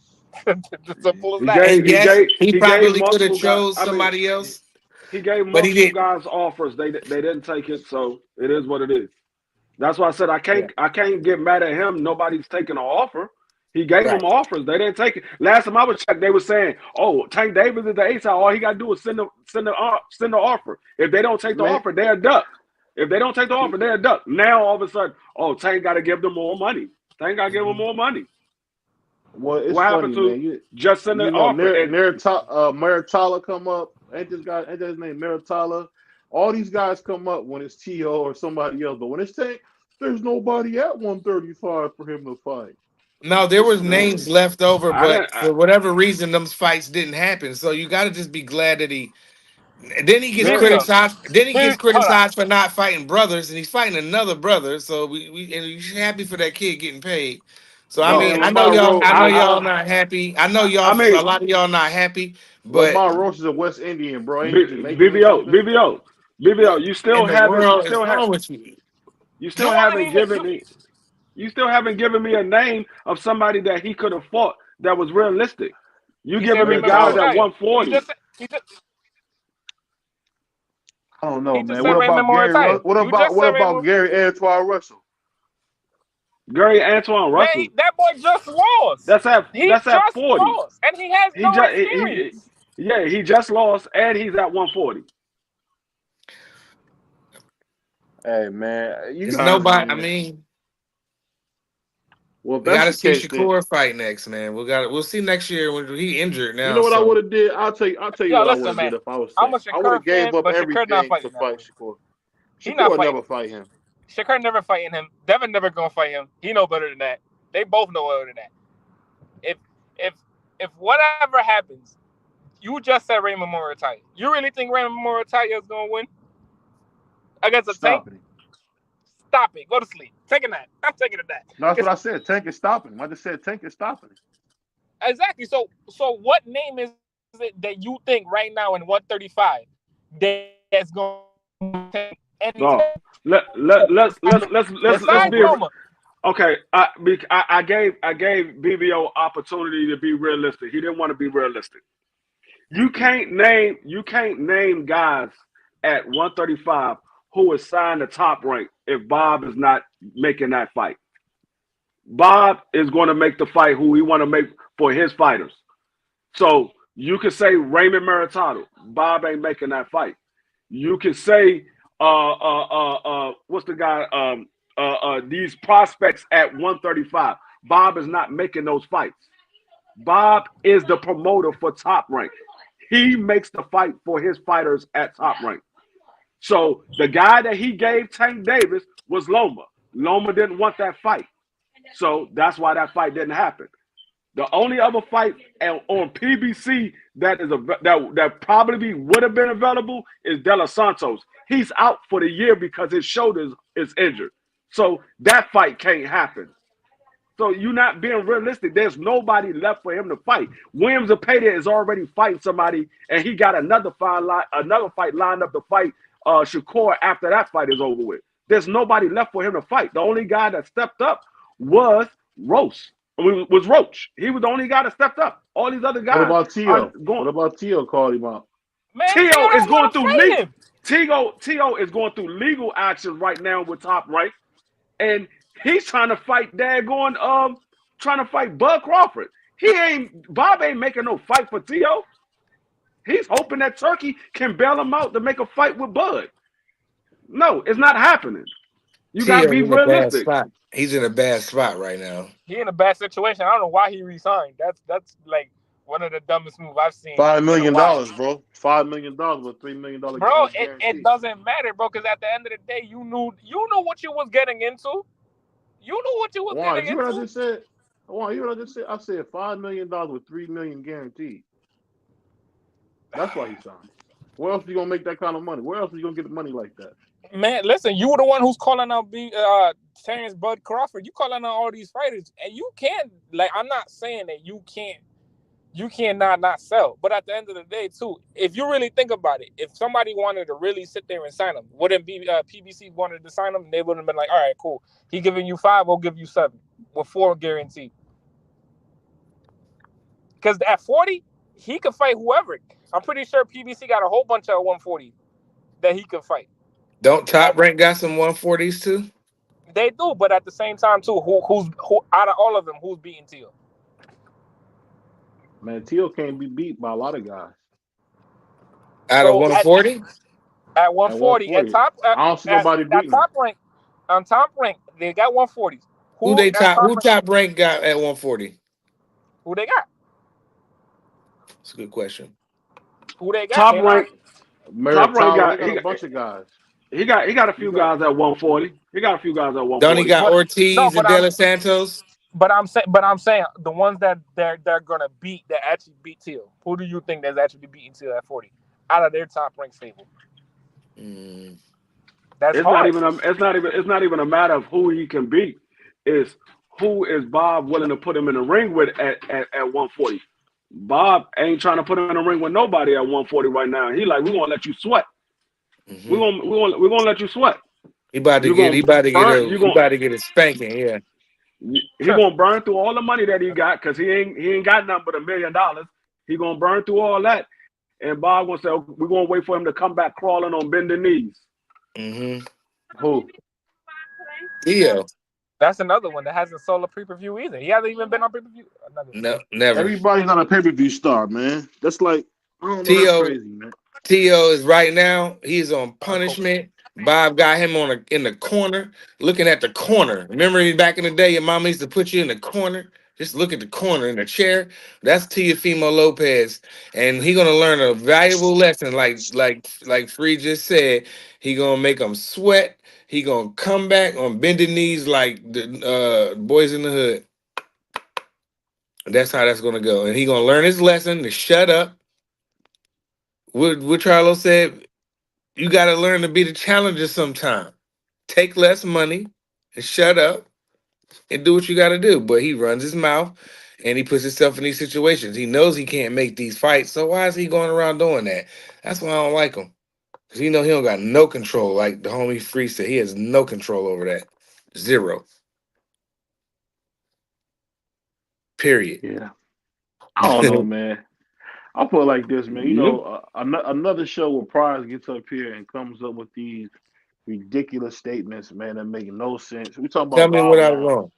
Simple as that. He probably could have chose somebody else. He gave multiple guys offers. They didn't take it, so it is what it is. That's why I said I can't get mad at him. Nobody's taking an offer. He gave them offers. They didn't take it. Last time I was checked, they were saying, "Oh, Tank Davis is the ace. All he got to do is send the offer. If they don't take the offer, they're duck. If they don't take the offer, they're duck." Now all of a sudden, oh, Tank got to give them more money. Tank got to give them more money. Well, it's what funny, happened to man. just send the offer? Maritala come up. Ain't his name Maritala? All these guys come up when it's T.O. or somebody else, but when it's Tank, there's nobody at 135 for him to fight. No, there was names left over, but for whatever reason, them fights didn't happen. So you got to just be glad that he Then he gets Vivio, criticized. Then he gets hold on. criticized for not fighting brothers, and he's fighting another brother. So we happy for that kid getting paid. So I mean, Man, No, I know Lamar y'all. Roach. I know y'all not happy. I know I y'all. A mean, lot of y'all not happy. But Lamar Roach is a West Indian, bro. Ain't he Jamaican or BBO, something? BBO, what BBO. in the world is wrong with you? You You still wasn't haven't even. given me. You still haven't given me a name of somebody that he could have fought that was realistic. You He said giving me Mary Raymond guys Tyler. at Mauritania. He 140. just said I don't know, he just man. said What Raymond about Gary? Mauritania. What You about just said what about Raymond. Gary Antoine Russell? Gary Antoine Man, Russell. that boy just lost. That's at He that's at just 40. lost, and he has He no just experience. yeah, he just lost and he's at 140. Hey, man, you It's guys. nobody. I mean, Well, if we that's got to the see case, then Shakur fight next, man. We'll see next year when he injured you now. know what I would So have did. I'll tell you Yo, what I would listen, have did man. if I was I'm saying. a I would Shakur have gave fan, up but Shakur not everything to fighting that fight boy. Shakur. He not Shakur would fighting. never fight him. Shakur never fighting him. Devin never gonna fight him. He know better than that. They both know better than that. If if if whatever happens, you just said Raymond Mauritania. You really think Raymond Mauritania is gonna win against a Tank? Stopping him. Stop it. Go to sleep. Take a nap. I'm taking a nap. That's what I said. Tank is stopping him. I just said Tank is stopping him. Exactly. So what name is it that you think right now in 135 that's going to No. anything Let's besides be Loma? okay. I gave BBO opportunity to be realistic. He didn't want to be realistic. You can't name guys at 135 who is signed to Top Rank if Bob is not making that fight. Bob is going to make the fight who he want to make for his fighters. So you can say Raymond Maritano. Bob ain't making that fight. You can say what's the guy? These prospects at 135. Bob is not making those fights. Bob is the promoter for Top Rank. He makes the fight for his fighters at Top Rank. So the guy that he gave Tank Davis was Loma. Loma didn't want that fight. So that's why that fight didn't happen. The only other fight on PBC that probably would have been available is De Los Santos. He's out for the year because his shoulder is injured. So that fight can't happen. So you're not being realistic. There's nobody left for him to fight. Williams Zepeda is already fighting somebody, and he got another fight lined up to fight Shakur after that fight is over with. There's nobody left for him to fight. The only guy that stepped up was Roach. He was the only guy that stepped up. All these other What guys about are Tio? going. What about Tio? Called him out. Man, Tio Tio is don't going want to through fight legal. him. Tio is going through legal actions right now with Top Rank, and he's trying to fight trying to fight Bud Crawford. Bob ain't making no fight for Tio. He's hoping that Turkey can bail him out to make a fight with Bud. No, it's not happening. You gotta Tio's be in a bad realistic. spot. He's in a bad spot right now. He in a bad situation. I don't know why he resigned. That's like one of the dumbest moves I've seen $5 in a million, while. bro. $5 million with $3 million Bro, guarantee. it doesn't matter, bro, because at the end of the day, you knew what you was getting into. You knew what you was Why? getting You heard what I into. just said? Why? You heard what I just said? I said $5 million with $3 million guaranteed. That's why he signed. Where else are you gonna make that kind of money? Where else are you gonna get money like that? Man, listen, you were the one who's calling out Terrence Bud Crawford. You calling out all these fighters, and you can't. Like, I'm not saying that you can't not sell. But at the end of the day, too, if you really think about it, if somebody wanted to really sit there and sign him, wouldn't be PBC wanted to sign him? They would have been like, all right, cool. He giving you 5, we'll give you 7 with 4 guaranteed. Because at 40, he could fight whoever. I'm pretty sure PBC got a whole bunch of 140 that he could fight. Don't Top Rank got some 140s too? They do, but at the same time, too, who out of all of them, who's beating Teal? Man, Tio can't be beat by a lot of guys. Out of 140? At 140, At 140, I don't see nobody beating him. On top rank, they got 140s. Who Top Rank got at 140? Who they got? That's a good question. Who they got? Top Rank got a bunch of guys. He got a few guys at 140. He got a few guys at 140. Don't he got Ortiz and De Los Santos? But I'm saying the ones that they're gonna beat that actually beat Teal. Who do you think that's actually beating Teal at 40? out of their top ranked stable. Mm. That's It's hard. it's not even a matter of who he can beat. It's who is Bob willing to put him in the ring with at 140. Bob ain't trying to put him in the ring with nobody at 140 right now. He like, we're gonna let you sweat. Mm-hmm. We're gonna let you sweat. He about to get a spanking. Yeah. He gonna burn through all the money that he got because he ain't got nothing but $1 million. He gonna burn through all that, and Bob gonna say, we're gonna wait for him to come back crawling on bending knees. Mm-hmm. Who? Theo. That's another one that hasn't sold a pay-per-view either. He hasn't even been on pay-per-view. No, never. Everybody's not a pay-per-view star, man. That's like, I don't know. Theo, that's crazy, man. Theo is right now. He's on punishment. Bob got him in the corner, looking at the corner. Remember back in the day, your mama used to put you in the corner. Just look at the corner in the chair. That's Teofimo Lopez, and he gonna learn a valuable lesson. Like Free just said, he gonna make him sweat. He gonna come back on bended knees like the boys in the hood. That's how that's gonna go, and he gonna learn his lesson to shut up. What Charlo said, you gotta learn to be the challenger sometime. Take less money and shut up and do what you gotta do. But he runs his mouth and he puts himself in these situations. He knows he can't make these fights, so why is he going around doing that? That's why I don't like him. Because he don't got no control. Like the homie Free said, he has no control over that. Zero. Period. Yeah. I don't know, man. I feel like this, man. You know, another show where Prize gets up here and comes up with these ridiculous statements, man, that make no sense. We talk about Tell me Bob what I was Arum. wrong.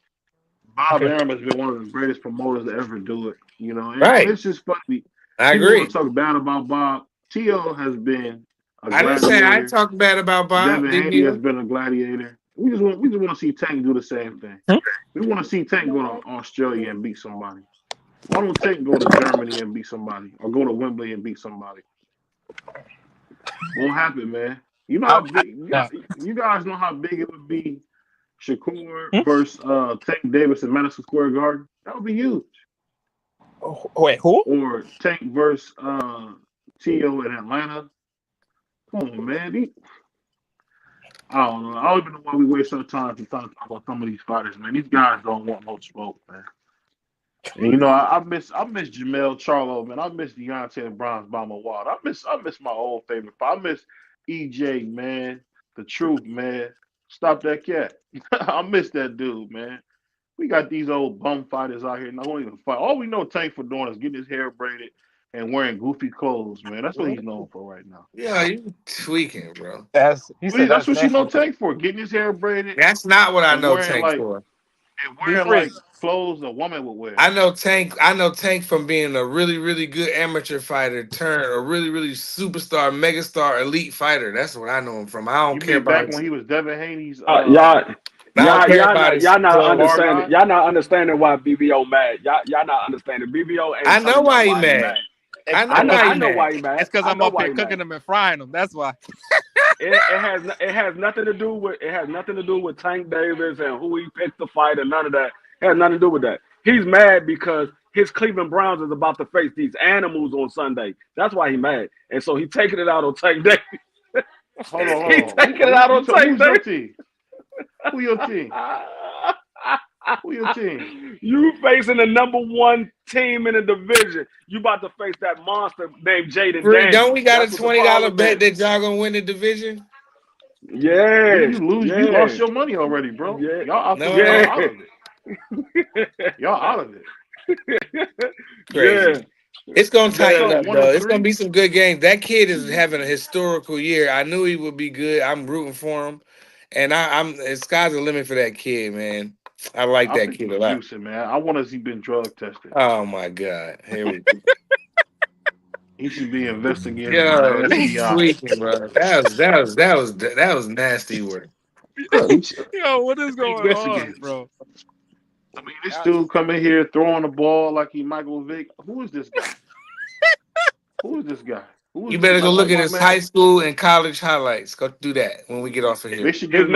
Bob Arum has been one of the greatest promoters to ever do it, you know. And, Right. and it's just funny. I People agree. want to talk bad about Bob. T.O. has been a I didn't say gladiator. I talked bad about Bob. Devin Did Haney you? has been a gladiator. We just want to see Tank do the same thing. We want to see Tank go to Australia and beat somebody. Why don't Tank go to Germany and beat somebody, or go to Wembley and beat somebody? Won't happen, man. You know how big you guys know how big it would be. Shakur versus Tank Davis in Madison Square Garden. That would be huge. Wait, who? Or Tank versus T.O. in Atlanta. Come on, man. I don't know. I don't even know why we waste our time to talk about some of these fighters, man. These guys don't want no smoke, man. And you know, I miss Jamel Charlo, man. I miss Deontay Brown's Bomber Wild. I miss my old favorite fight. I miss EJ, man. The Truth, man. Stop that cat. I miss that dude, man. We got these old bum fighters out here not only to fight. All we know Tank for doing is getting his hair braided and wearing goofy clothes, man. That's what he's known for right now. Yeah, you tweaking, bro. That's what you know Tank for, getting his hair braided. That's not what I know Tank like, for. And wearing like clothes a woman would wear. I know Tank from being a really, really good amateur fighter turned a really, really superstar, megastar, elite fighter. That's what I know him from. I don't care about back when he was Devin Haney's. Y'all not understanding why BBO mad. Y'all not understanding. BBO ain't. I know why he mad. I know why he mad. It's because I'm up here cooking them and frying them. That's why. it has nothing to do with Tank Davis and who he picked to fight and none of that. It has nothing to do with that. He's mad because his Cleveland Browns is about to face these animals on Sunday. That's why he's mad, and so he's taking it out on Tank Davis. Hold on. He's taking it out on Tank Davis. Who your team? Who your team? You facing the number one team in the division. You about to face that monster named Jaden Daniels. Don't we got a $20 bet that y'all gonna win the division? Yeah. You lose. You lost your money already, bro. Yeah. Y'all out of it. Y'all out of it. Crazy. Yeah. It's gonna tighten up, though. It's gonna be some good games. That kid is having a historical year. I knew he would be good. I'm rooting for him. And I'm sky's the limit for that kid, man. I like that kid a lot. Man. I want to see been drug tested. Oh my God! Here we go. He should be investigated. Yo, tweaking, bro. That was nasty work. Yo, what is going on, bro? I mean, this dude come in here throwing the ball like he Michael Vick. Who is this guy? Who is this guy? You better go look at his high school and college highlights. Go do that when we get off of here. His name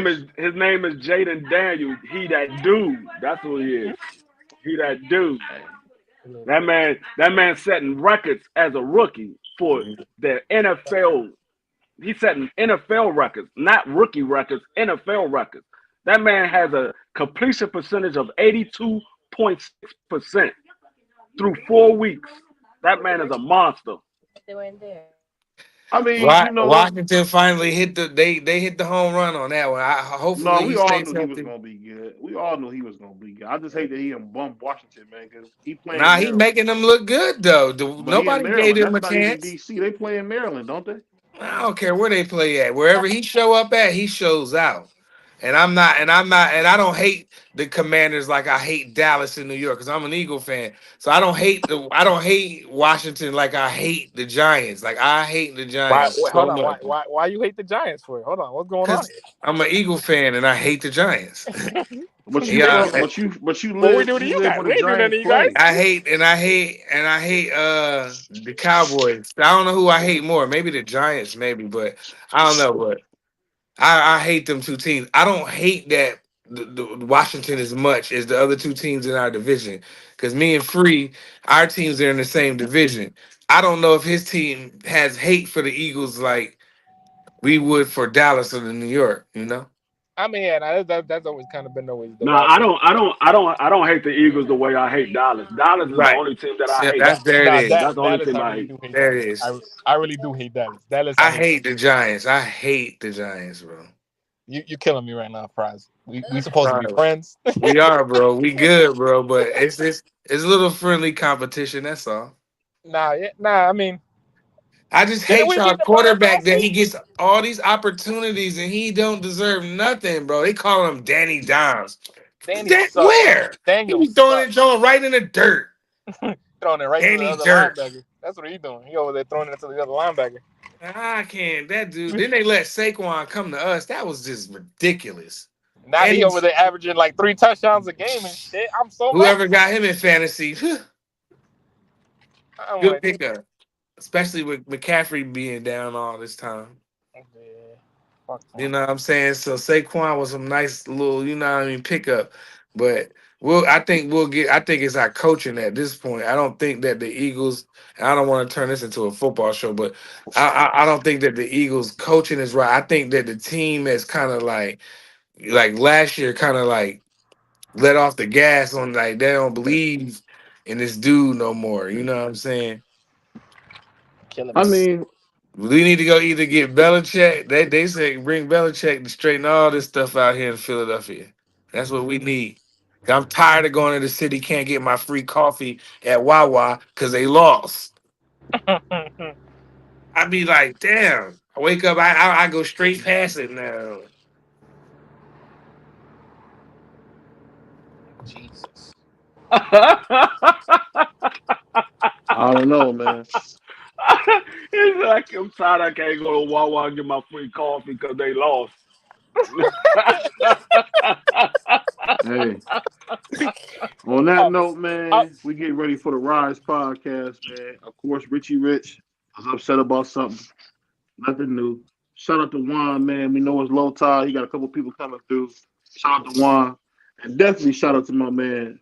is Jaden Daniels. He that dude. That's who he is. He that dude. That man setting records as a rookie for the NFL. He's setting NFL records, not rookie records, NFL records. That man has a completion percentage of 82.6% through 4 weeks. That man is a monster. I mean, you know what? Washington finally hit they hit the home run on that one. No, Hopefully he we all stays knew he was healthy. gonna be good. We all knew he was gonna be good. I just hate that he didn't bump Washington, man, because he playing Nah, he Maryland. making them look good though. But he in Nobody gave Maryland. him That's a not even chance. DC. They play in Maryland, don't they? I don't care where they play at. Wherever he show up at, he shows out. And I don't hate the Commanders like I hate Dallas in New York because I'm an Eagle fan. So I don't hate Washington like I hate the Giants. Like I hate the Why? Giants Wait, hold so on. much Why you hate the Giants for it? Hold on. What's going on because I'm an Eagle fan and I hate the Giants. here? But you Yeah, from but you What we live do to you where guys? the We ain't do nothing Giants to you guys. play. I hate the Cowboys. I don't know who I hate more. Maybe the Giants, maybe, but I don't know. But I hate them two teams. I don't hate that the Washington as much as the other two teams in our division. Because me and Free, our teams are in the same division. I don't know if his team has hate for the Eagles like we would for Dallas or the New York, you know? I mean, yeah, that's always kind of been always the No, vibe. I don't hate the Eagles the way I hate Dallas. Dallas is the Right. only team that I Yeah, hate. that's there it Nah, is. That's the only Dallas, team I I really hate. do hate There it Dallas. is. I really do hate Dallas. Dallas, I hate the Giants. I hate the Giants, bro. You killing me right now, Prize. We supposed to be Sorry. friends. We are, bro. We good, bro. But it's a little friendly competition. That's all. Nah. I mean, I just didn't hate we y'all beat the Browns quarterback last that week? he gets all these opportunities and he don't deserve nothing, bro. They call him Danny Dimes. Danny That sucks. where? He Daniel be throwing it sucks. Jones right in the dirt. Throwing it right to the Danny other Dirt. linebacker. That's what he's doing. He over there throwing it to the other linebacker. I can't. That dude. Then they let Saquon come to us. That was just ridiculous. Now And he over there averaging like 3 touchdowns a game and shit. I'm so mad. whoever got him in fantasy, I'm good like, pickup. Especially with McCaffrey being down all this time. yeah, fuck You know what I'm saying? So Saquon was some nice little, you know what I mean, pickup. But I think it's our coaching at this point. I don't think that the Eagles, and I don't want to turn this into a football show, but I don't think that the Eagles coaching is right. I think that the team is kind of like last year, kind of like let off the gas on like they don't believe in this dude no more. You know what I'm saying? killing I me. mean, We need to go either get Belichick. They say bring Belichick to straighten all this stuff out here in Philadelphia. That's what we need. 'Cause I'm tired of going to the city, can't get my free coffee at Wawa because they lost. I be like, damn. I wake up, I go straight past it now. Jesus. I don't know, man. He's like, I'm tired. I can't go to Wawa and get my free coffee because they lost. Hey, on that note, man, we get ready for the Rise podcast, man. Of course, Richie Rich was upset about something. Nothing new. Shout out to Juan, man. We know it's low tide. He got a couple people coming through. Shout out to Juan. And definitely shout out to my man,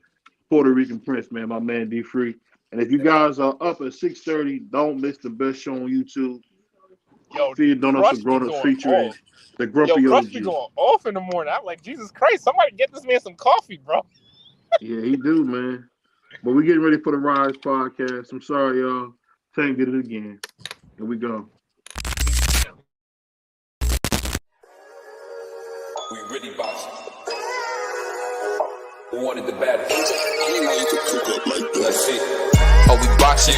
Puerto Rican Prince, man, my man D Free. And if you guys are up at 6:30, don't miss the best show on YouTube. Yo, Feed Donuts Crush and be Grown Ups going featuring off. the Yo, Grumpy Crush be OG. going off in the morning. I'm like, Jesus Christ, somebody get this man some coffee, bro. Yeah, he do, man. But we getting ready for the Rise podcast. I'm sorry, y'all. Tank did it again. Here we go. We really boxing. Who wanted the battle? Let's see. Oh, we boxing.